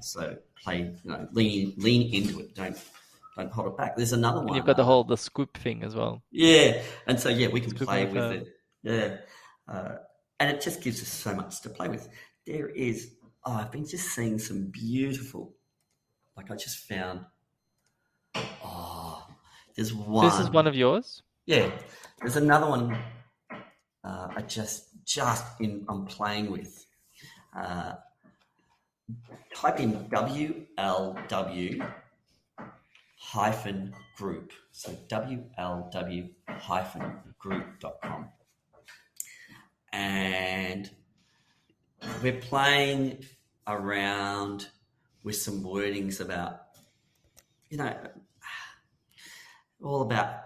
So lean into it. Don't hold it back. There's another one. And you've got the scoop thing as well. Yeah, and so we can play with it. Yeah, and it just gives us so much to play with. There is. I've been just seeing some beautiful. Like I just found. There's one. This is one of yours. Yeah, there's another one. I'm playing with. Type in WLW-group. So WLW-group.com. And we're playing around with some wordings about, all about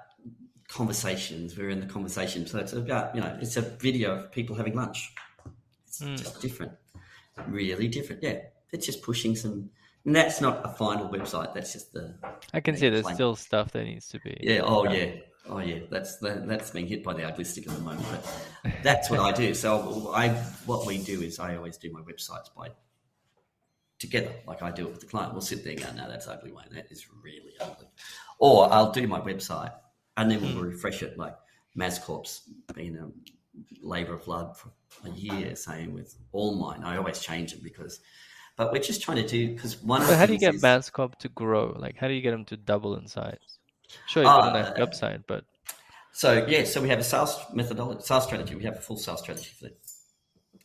conversations. We're in the conversation. So it's about, it's a video of people having lunch. It's just different, really different. Yeah, it's just pushing some, and that's not a final website. That's just I can see there's still stuff that needs to be. Yeah. Oh, yeah. Oh yeah, that's being hit by the ugly stick at the moment. But that's what I do. So what we do is I always do my websites by together. Like I do it with the client. We'll sit there and go, no, that's ugly, Wayne. That is really ugly. Or I'll do my website and then we'll refresh it. Like Mazcorp's been a labour of love for a year. Same with all mine. I always change it but we're just trying to do, because one of the But how do you things get is... Mascop to grow? Like, how do you get them to double in size? Sure, you've got a nice website, but... So we have a sales methodology, sales strategy. We have a full sales strategy for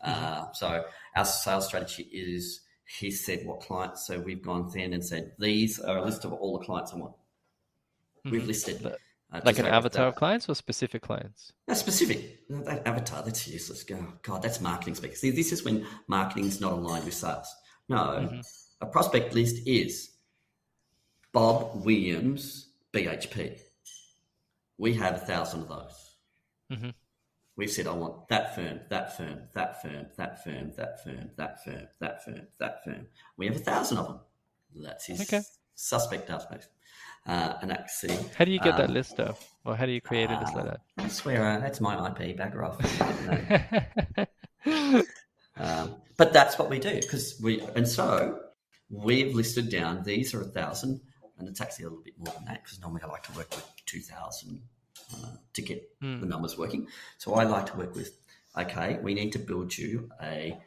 that. So our sales strategy is, he said what clients. So we've gone then and said, these are a list of all the clients I want. We've listed... like an avatar of clients or specific clients? No, specific. That avatar, that's useless. Oh, God, that's marketing speak. See, this is when marketing's not aligned with sales. No, a prospect list is Bob Williams, BHP. We have 1,000 of those. We've said, I want that firm, that firm, that firm, that firm, that firm, that firm, that firm, that firm. We have 1,000 of them. That's his suspect database. And actually... How do you get that list though? Or how do you create a list like that? I swear, that's my IP, bagger off. But that's what we do, so we've listed down, these are 1,000, and it's actually a little bit more than that, because normally I like to work with 2,000 to get the numbers working. So I like to work with, okay, we need to build you a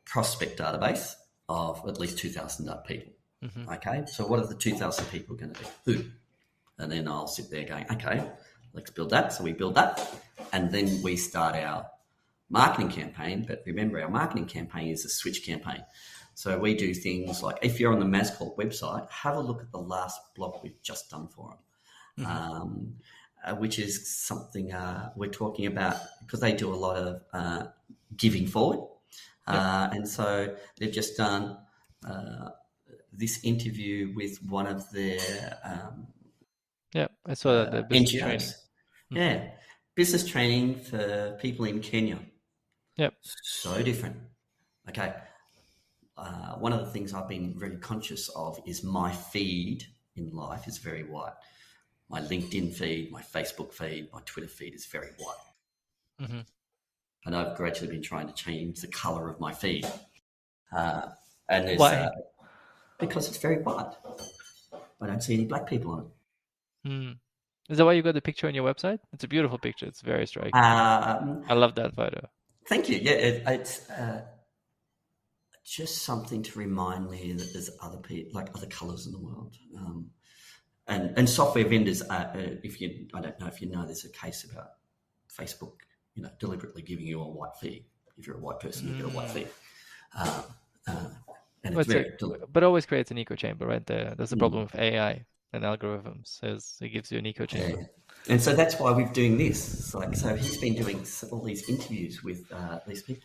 prospect database of at least 2,000 people. Okay, so what are the 2,000 people going to be? Who? And then I'll sit there going, okay, let's build that. So we build that, and then we start our marketing campaign. But remember, our marketing campaign is a switch campaign. So we do things like, if you're on the Mazcorp website, have a look at the last blog we've just done for them, which is something we're talking about, because they do a lot of giving forward. And so they've just done this interview with one of their I saw that, the business NGOs. training. Yeah, business training for people in Kenya. So different. Okay. One of the things I've been very conscious of is my feed in life is very white. My LinkedIn feed, my Facebook feed, my Twitter feed is very white. And I've gradually been trying to change the colour of my feed. And there's, why? Because it's very white. I don't see any black people on it. Is that why you got the picture on your website? It's a beautiful picture. It's very striking. I love that photo. Thank you. Yeah, it's just something to remind me that there's other people, like other colours in the world. And software vendors, I don't know if you know, there's a case about Facebook, deliberately giving you a white feed. If you're a white person, you get a white feed. And it's but it always creates an echo chamber right there. That's the problem with AI and algorithms, is it gives you an echo chamber. Yeah. And so that's why we're doing this. So he's been doing all these interviews with these people.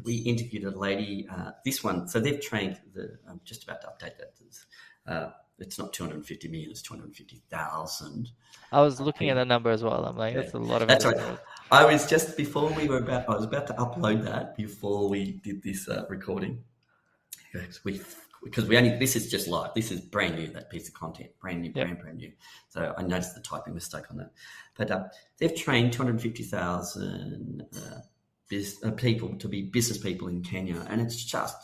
We interviewed a lady, this one. So they've trained I'm just about to update that. It's not 250 million, it's 250,000. I was looking at that number as well. I'm like, that's a lot of... That's right. I was about to upload that before we did this recording. Because this is just live. This is brand new, that piece of content, brand new. So I noticed the typing mistake on that. But they've trained 250,000 people to be business people in Kenya, and it's just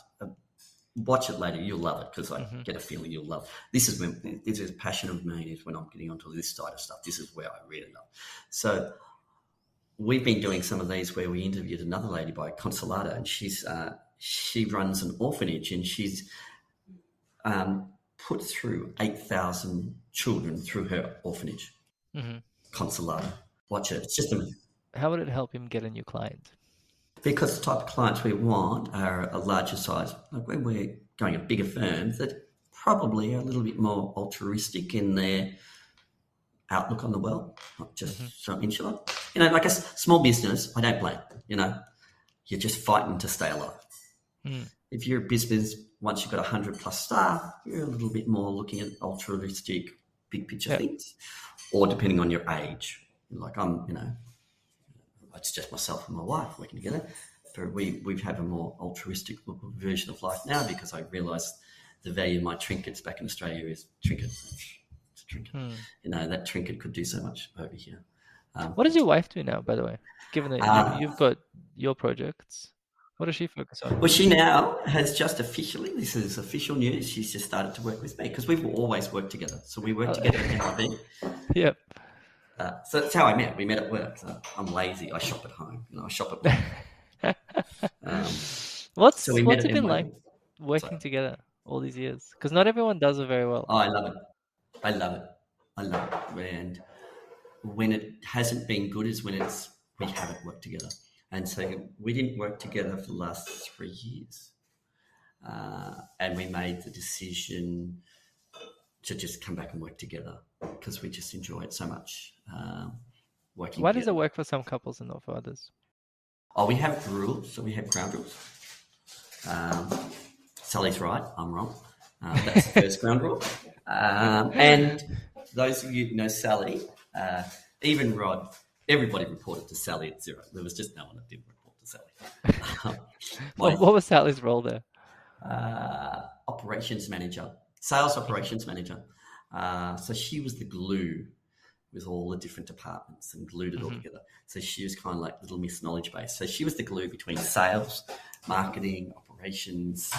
watch it later. You'll love it, because I get a feeling you'll love. This is a passion of mine, is when I'm getting onto this side of stuff. This is where I really love. So we've been doing some of these where we interviewed another lady by Consolata, and she runs an orphanage, and she's put through 8,000 children through her orphanage. Consolata. Watch it. It's just amazing. How would it help him get a new client? Because the type of clients we want are a larger size. Like when we're going at bigger firms that probably are a little bit more altruistic in their outlook on the world, not just so insular. Like a small business, I don't blame. You're just fighting to stay alive. If you're a business, once you've got 100 plus staff, you're a little bit more looking at altruistic, big picture things, or depending on your age. Like it's just myself and my wife working together. But we have a more altruistic version of life now, because I realise the value of my trinkets back in Australia is trinkets. trinket. Hmm. That trinket could do so much over here. What does your wife do now, by the way? Given that you've got your projects, what does she focus on? Well, she now has just officially, this is official news, she's just started to work with me because we've always worked together. So we worked together at MYOB. Yep. So that's how I met. We met at work. So I'm lazy. I shop at home. I shop at work. So we met What's at it been MYOB. like working together all these years? Because not everyone does it very well. Oh, I love it. I love it. I love it. And when it hasn't been good is when we haven't worked together. And so we didn't work together for the last 3 years. And we made the decision to just come back and work together because we just enjoy it so much working Why together. does it work for some couples and not for others? Oh, we have rules. So we have ground rules. Sally's right. I'm wrong. That's the first ground rule. And those of you who know Sally, even Rod, everybody reported to Sally at Xero. There was just no one that didn't report to Sally. What was Sally's role there? Operations manager, sales operations manager. So she was the glue with all the different departments and glued it all together. So she was kind of like little Miss Knowledge Base. So she was the glue between sales, marketing, operations,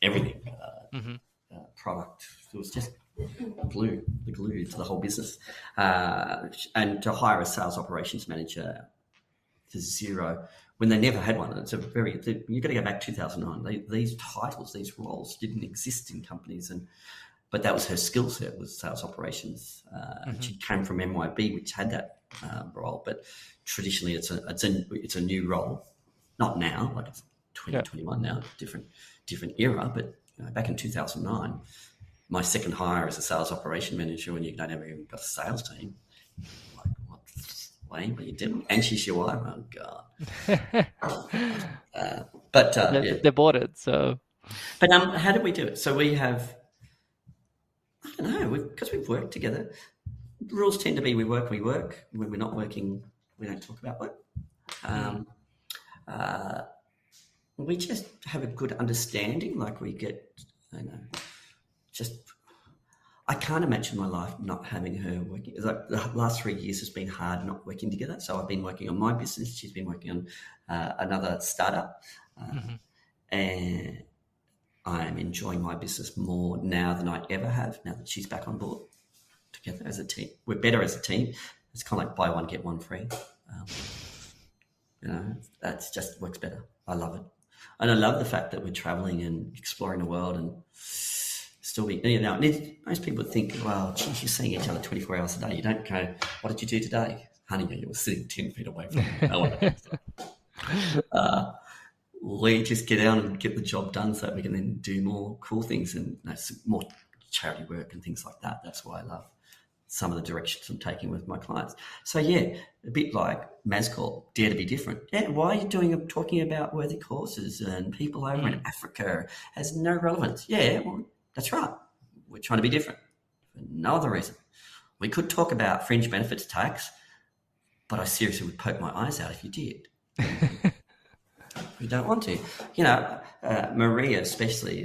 everything, product. It was just the glue to the whole business. And to hire a sales operations manager to Xero when they never had one. It's you've got to go back 2009. These titles, these roles didn't exist in companies, but that was her skill set, was sales operations. And she came from MYOB, which had that role, but traditionally it's a new role. Not now, like it's 2021 now, different era. But back in 2009, my second hire as a sales operation manager, when you don't have even got a sales team, like what, Wayne? But you didn't, and she's your wife. Oh God. They bought it, so. But how did we do it? So we have. I don't know, because we've worked together. The rules tend to be we work. When we're not working, we don't talk about work. We just have a good understanding. Like we get, I can't imagine my life not having her working. It's like the last 3 years has been hard not working together. So I've been working on my business. She's been working on another startup. And I'm enjoying my business more now than I ever have, now that she's back on board together as a team. We're better as a team. It's kind of like buy one, get one free. That's just works better. I love it. And I love the fact that we're traveling and exploring the world and still be, most people think, well, geez, you're seeing each other 24 hours a day. You don't go, what did you do today? Honey, you were sitting 10 feet away from me. No one we just get out and get the job done so that we can then do more cool things and more charity work and things like that. That's why I love some of the directions I'm taking with my clients. So yeah, a bit like Mazcorp, dare to be different. Yeah, why are you talking about worthy causes and people over in Africa has no relevance? Yeah, well, that's right. We're trying to be different for no other reason. We could talk about fringe benefits tax, but I seriously would poke my eyes out if you did. We don't want to. Maria especially,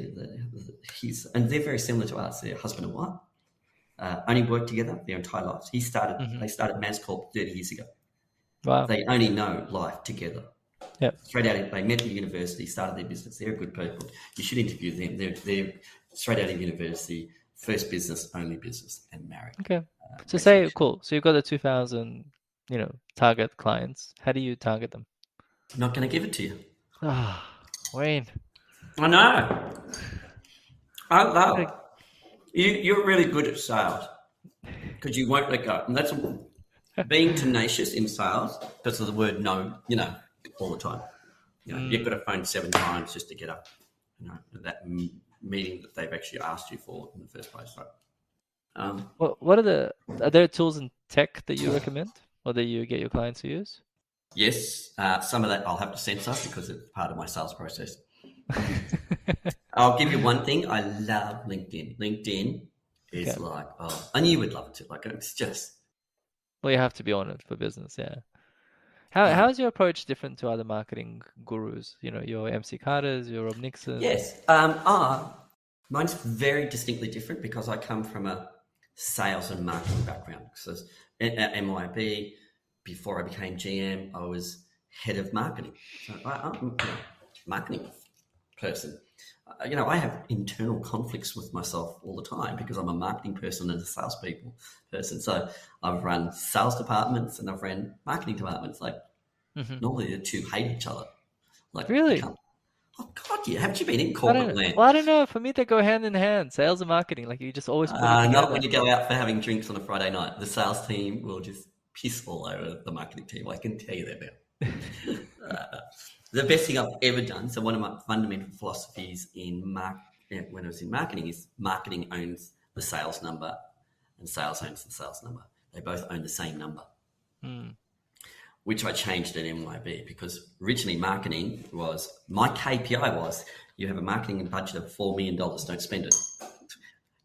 and they're very similar to us. They're husband and wife. Only worked together their entire lives. They started Mazcorp 30 years ago. Wow. They only know life together. Yeah. Straight out, they met at university, started their business. They're good people. You should interview them. They're straight out of university, first business, only business, and married. Okay. So cool. So you've got the 2,000, target clients. How do you target them? I'm not going to give it to you. Wayne. I know. I love you're really good at sales because you won't let go. And that's being tenacious in sales because of the word no, all the time. You've got to phone 7 times just to get up, that meeting that they've actually asked you for in the first place. Right? What are there tools and tech that you recommend or that you get your clients to use? Yes, some of that I'll have to censor because it's part of my sales process. I'll give you one thing. I love LinkedIn. LinkedIn is I knew you would love it too. Like it's just. Well, you have to be on it for business, yeah. How is your approach different to other marketing gurus? Your MC Carters, your Rob Nixon. Yes, mine's very distinctly different because I come from a sales and marketing background. So at MYOB, before I became GM, I was head of marketing. So I'm a marketing person. I have internal conflicts with myself all the time because I'm a marketing person and a salespeople person. So I've run sales departments and I've ran marketing departments. Like normally the two hate each other. Like you Really? can't. Oh God, yeah. Haven't you been in I corporate don't. land? Well, I don't know. For me, they go hand in hand. Sales and marketing, like you just always put it Not together. when you go out for having drinks on a Friday night. The sales team will just piss all over the marketing team. I can tell you that now. The best thing I've ever done. So one of my fundamental philosophies when I was in marketing is marketing owns the sales number, and sales owns the sales number. They both own the same number. Which I changed at MYB because originally marketing was, my KPI was, you have a marketing budget of $4 million, don't spend it.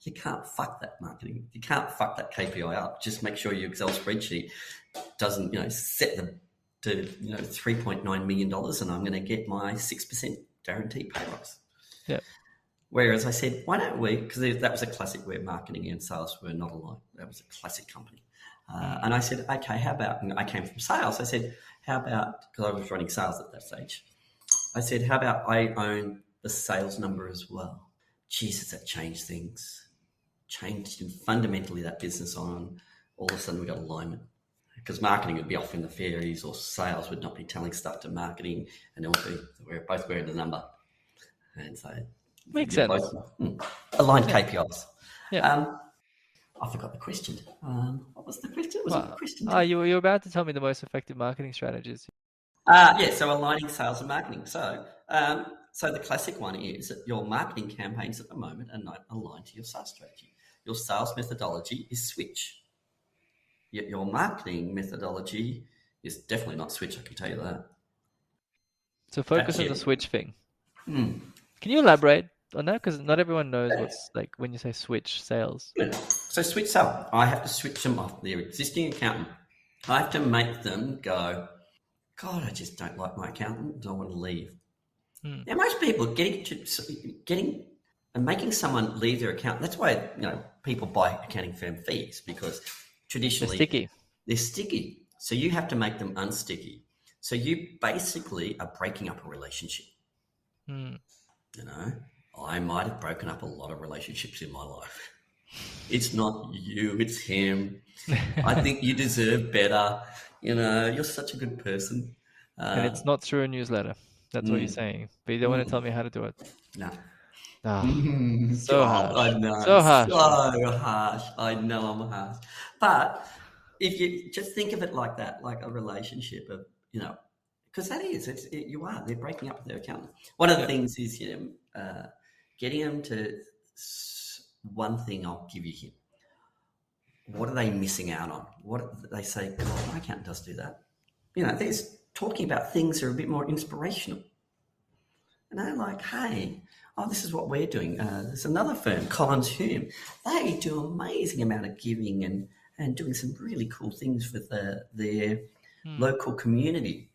You can't fuck that marketing. You can't fuck that KPI up. Just make sure your Excel spreadsheet doesn't, set them to, $3.9 million and I'm going to get my 6% guaranteed pay rise. Yeah. Whereas I said, why don't we, because that was a classic where marketing and sales were not aligned. That was a classic company. And I said, okay, how about, I came from sales. I said, how about, because I was running sales at that stage. I said, how about I own the sales number as well? Jesus, that changed things. Changed fundamentally that business on. All of a sudden we got alignment. Because marketing would be off in the fairies or sales would not be telling stuff to marketing and we're both wearing the number. And so Makes sense. both aligned KPIs. Yeah. I forgot the question. What was the question? Was it the question? You were about to tell me the most effective marketing strategies. So aligning sales and marketing. So the classic one is that your marketing campaigns at the moment are not aligned to your sales strategy. Your sales methodology is switch. Yet your marketing methodology is definitely not switch, I can tell you that. So focus on the switch thing. Can you elaborate on that? Because not everyone knows what's like when you say switch sales. So switch sale, I have to switch them off their existing accountant. I have to make them go, God, I just don't like my accountant. I want to leave. Now, most people getting and making someone leave their account. That's why people buy accounting firm fees because traditionally they're sticky. So you have to make them unsticky. So you basically are breaking up a relationship. I might have broken up a lot of relationships in my life. It's not you, it's him. I think you deserve better. You're such a good person. And it's not through a newsletter. That's what you're saying. But you don't want to tell me how to do it. No. So harsh. I know. So harsh. So harsh. I know I'm harsh. But if you just think of it like that, like a relationship of, because that is, they're breaking up with their accountant. One of the things is, getting them to, one thing I'll give you here. What are they missing out on? What they say, God, my accountant does do that. They're talking about things that are a bit more inspirational. And they're like, hey, this is what we're doing. There's another firm, Collins Hume. They do an amazing amount of giving and doing some really cool things with their local community.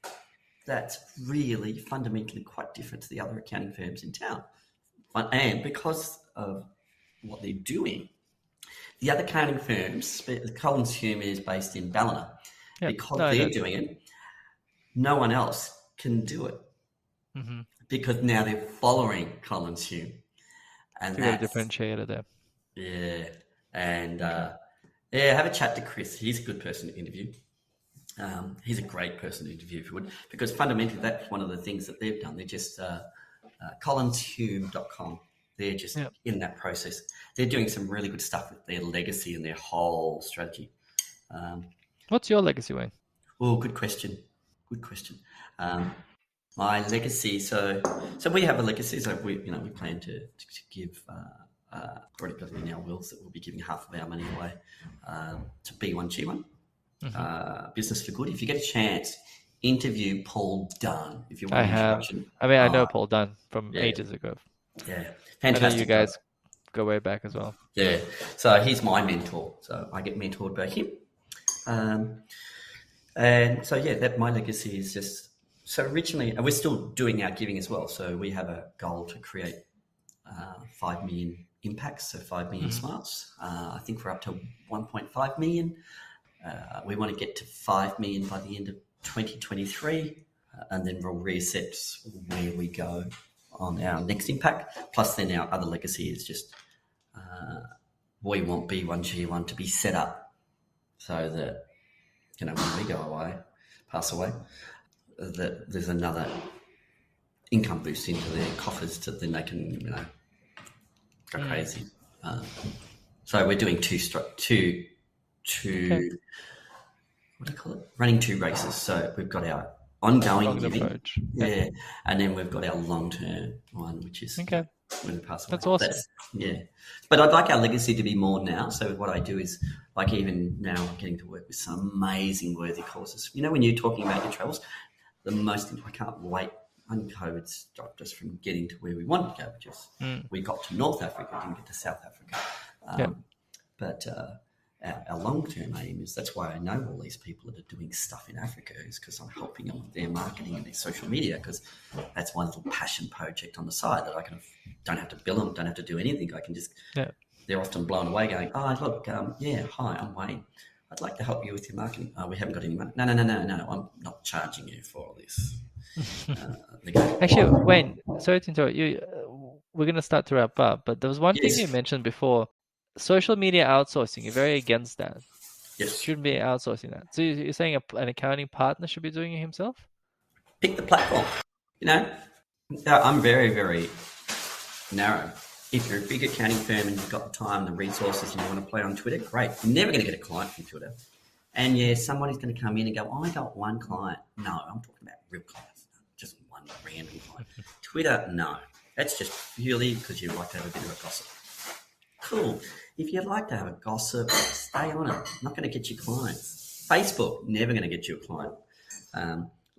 That's really fundamentally quite different to the other accounting firms in town. And because of what they're doing, the other accounting firms, Collins Hume is based in Ballina. Because they're doing it, no one else can do it. Because now they're following Collins Hume. And that's a differentiator there. Yeah. And have a chat to Chris. He's a good person to interview. He's a great person to interview if you would, because fundamentally that's one of the things that they've done. They're just collinshume.com. They're just in that process. They're doing some really good stuff with their legacy and their whole strategy. What's your legacy, Wayne? Oh, good question. Good question. My legacy. So we have a legacy. So we plan to give. Already got in our wills that we'll be giving half of our money away to B1G1. Business for Good. If you get a chance, interview Paul Dunn. If you want an introduction. I know Paul Dunn from ages ago. Yeah, fantastic. I know you guys go way back as well. Yeah, so he's my mentor. So I get mentored by him. And so that my legacy is just. So originally, we're still doing our giving as well. So we have a goal to create 5 million impacts, so 5 million smiles. I think we're up to 1.5 million. We want to get to 5 million by the end of 2023, and then we'll reset where we go on our next impact. Plus, then our other legacy is just we want B1G1 to be set up so that, when we go away, pass away, that there's another income boost into their coffers to then they can, go crazy. So we're doing two what do you call it? Running two races. So we've got our ongoing giving, approach. Yeah, and then we've got our long-term one, which is when we pass away. That's awesome. But I'd like our legacy to be more now. So what I do is, like, even now I'm getting to work with some amazing worthy causes. When you're talking about your travels, I can't wait. And COVID stopped us from getting to where we wanted to go, which is we got to North Africa, didn't get to South Africa. But our long-term aim is, that's why I know all these people that are doing stuff in Africa, is because I'm helping them with their marketing and their social media, because that's one little passion project on the side that I don't have to bill them, don't have to do anything. I can just, they're often blown away going, oh, look, hi, I'm Wayne. I'd like to help you with your marketing. Oh, we haven't got any money. No, I'm not charging you for all this. Actually, Wayne, sorry to interrupt you. We're going to start to wrap up, but there was one thing you mentioned before: social media outsourcing. You're very against that. Yes, shouldn't be outsourcing that. So you're saying an accounting partner should be doing it himself? Pick the platform. I'm very, very narrow. If you're a big accounting firm and you've got the time, the resources, and you want to play on Twitter, great. You're never going to get a client from Twitter. And somebody's going to come in and go, I got one client. No, I'm talking about real clients, just one random client. Twitter, no. That's just purely because you like to have a bit of a gossip. Cool. If you'd like to have a gossip, stay on it. Not going to get you clients. Facebook, never going to get you a client.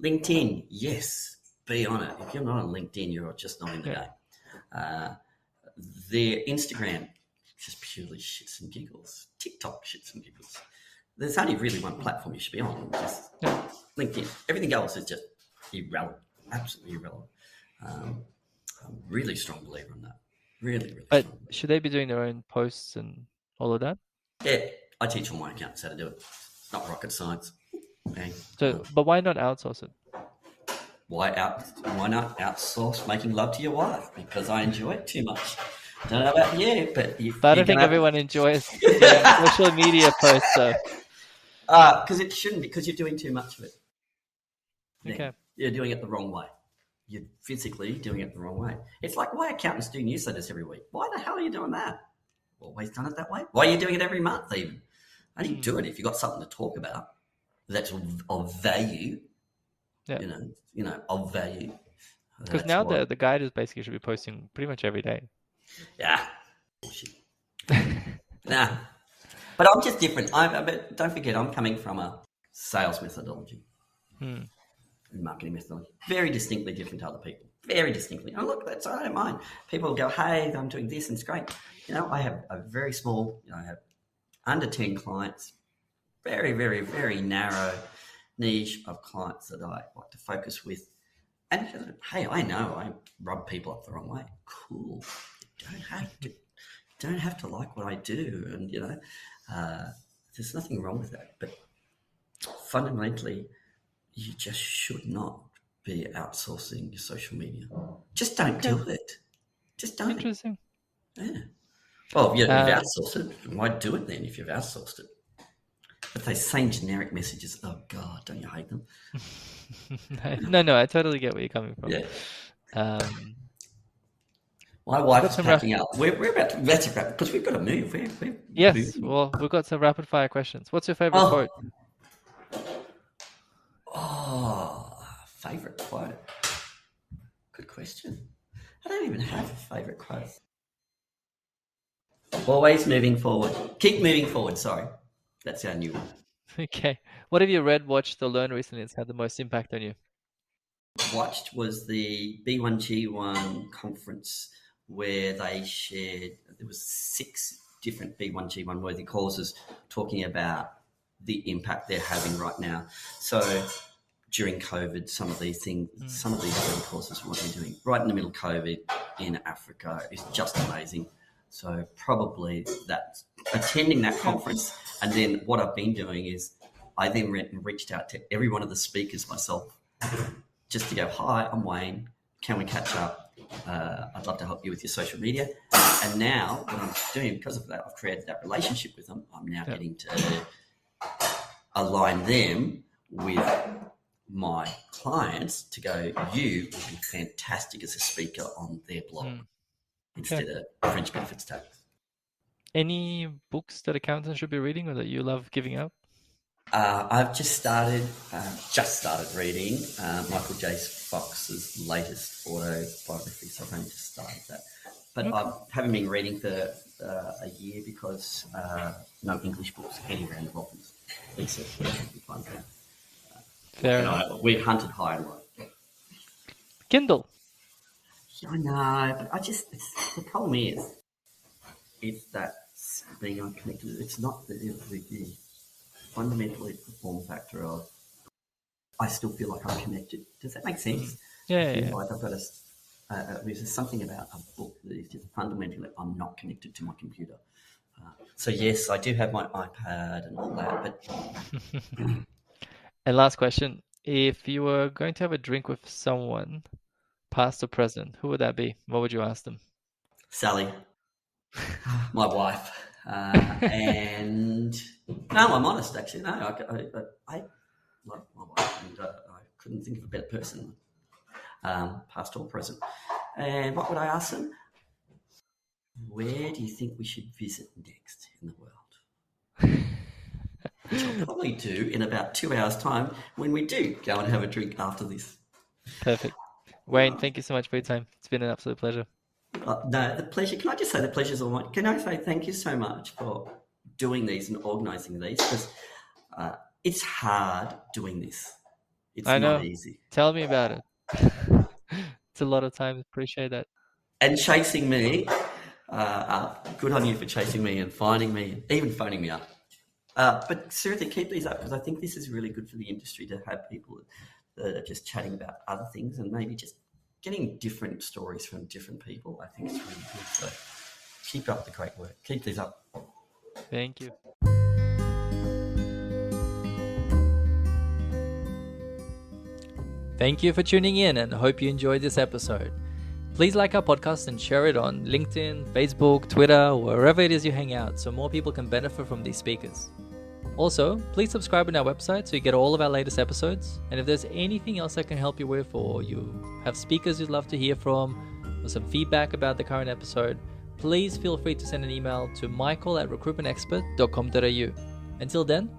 LinkedIn, yes, be on it. If you're not on LinkedIn, you're just not in the game. Their Instagram, just purely shits and giggles. TikTok, shits and giggles. There's only really one platform you should be on, just LinkedIn. Everything else is just irrelevant, absolutely irrelevant. I'm a really strong believer in that. Really But should they be doing their own posts and all of that? Yeah, I teach all my accountants how to do it. It's not rocket science. Okay. But why not outsource it? Why not outsource making love to your wife? Because I enjoy it too much. Don't know about you, but I don't think everyone enjoys social media posts, though. Because it shouldn't, because you're doing too much of it. Okay. You're doing it the wrong way. You're physically doing it the wrong way. It's like, why accountants do newsletters every week? Why the hell are you doing that? Always done it that way? Why are you doing it every month even? Only do it if you've got something to talk about that's of value. Of value. Because now the guide basically should be posting pretty much every day. Yeah. Nah. But I'm just different. But don't forget, I'm coming from a sales methodology and marketing methodology. Very distinctly different to other people. Very distinctly. Oh, look, I don't mind. People go, hey, I'm doing this and it's great. I have a very small, I have under 10 clients, very, very, very narrow niche of clients that I like to focus with. And hey, I know I rub people up the wrong way. Cool. You don't have to like what I do, and there's nothing wrong with that. But fundamentally, you just should not be outsourcing your social media. Just don't do it. Just don't. Interesting. Yeah. Well, if you've outsourced it, why do it then if you've outsourced it? But they same generic messages. Oh God, don't you hate them? No, I totally get where you're coming from. Yeah. My wife is packing up. We're about to wrap because we've got to move. Yes. Moving. Well, we've got some rapid fire questions. What's your favorite quote? Favorite quote. Good question. I don't even have a favorite quote. Always moving forward. Keep moving forward. Sorry. That's our new one. Okay. What have you read, watched, or learned recently that's had the most impact on you? Watched was the B1G1 conference where they shared, there was 6 different B1G1 worthy causes talking about the impact they're having right now. So during COVID, some of these worthy causes, what they're doing right in the middle of COVID in Africa is just amazing. So probably that, attending that conference. And then what I've been doing is I then reached out to every one of the speakers myself just to go, hi, I'm Wayne. Can we catch up? I'd love to help you with your social media. And now what I'm doing, because of that, I've created that relationship with them. I'm now getting to align them with my clients to go, you would be fantastic as a speaker on their blog instead of fringe benefits tax. Any books that accountants should be reading or that you love giving out? I've just started reading Michael J. Fox's latest autobiography, so I've only just started that. But I haven't been reading for a year because no English books, Annie Rand Robbins. Except Fair enough. We hunted high and low. Kindle. Yeah, I know, but the problem is that being unconnected. It's not the fundamentally the form factor of I still feel like I'm connected. Does that make sense? Yeah. Like I've got there's something about a book that is just fundamentally I'm not connected to my computer. So yes, I do have my iPad and all that, but And last question. If you were going to have a drink with someone, past or present, who would that be? What would you ask them? Sally, my wife. And no, I'm honest, actually. No, I love my wife, and I couldn't think of a better person, past or present. And what would I ask them? Where do you think we should visit next in the world? Which I'll probably do in about 2 hours' time when we do go and have a drink after this. Perfect. Wayne, thank you so much for your time. It's been an absolute pleasure. No, the pleasure. Can I just say the pleasure's all mine? Can I say thank you so much for doing these and organising these? Because it's hard doing this. It's not easy. Tell me about it. It's a lot of time. Appreciate that. And chasing me up. Good on you for chasing me and finding me, even phoning me up. But seriously, keep these up because I think this is really good for the industry to have people that are just chatting about other things and maybe just getting different stories from different people. I think it's really good. So keep up the great work. Keep these up. Thank you. Thank you for tuning in and hope you enjoyed this episode. Please like our podcast and share it on LinkedIn, Facebook, Twitter, or wherever it is you hang out so more people can benefit from these speakers. Also, please subscribe on our website so you get all of our latest episodes. And if there's anything else I can help you with, or you have speakers you'd love to hear from, or some feedback about the current episode, please feel free to send an email to michael@recruitmentexpert.com.au. Until then,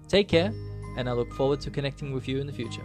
take care, and I look forward to connecting with you in the future.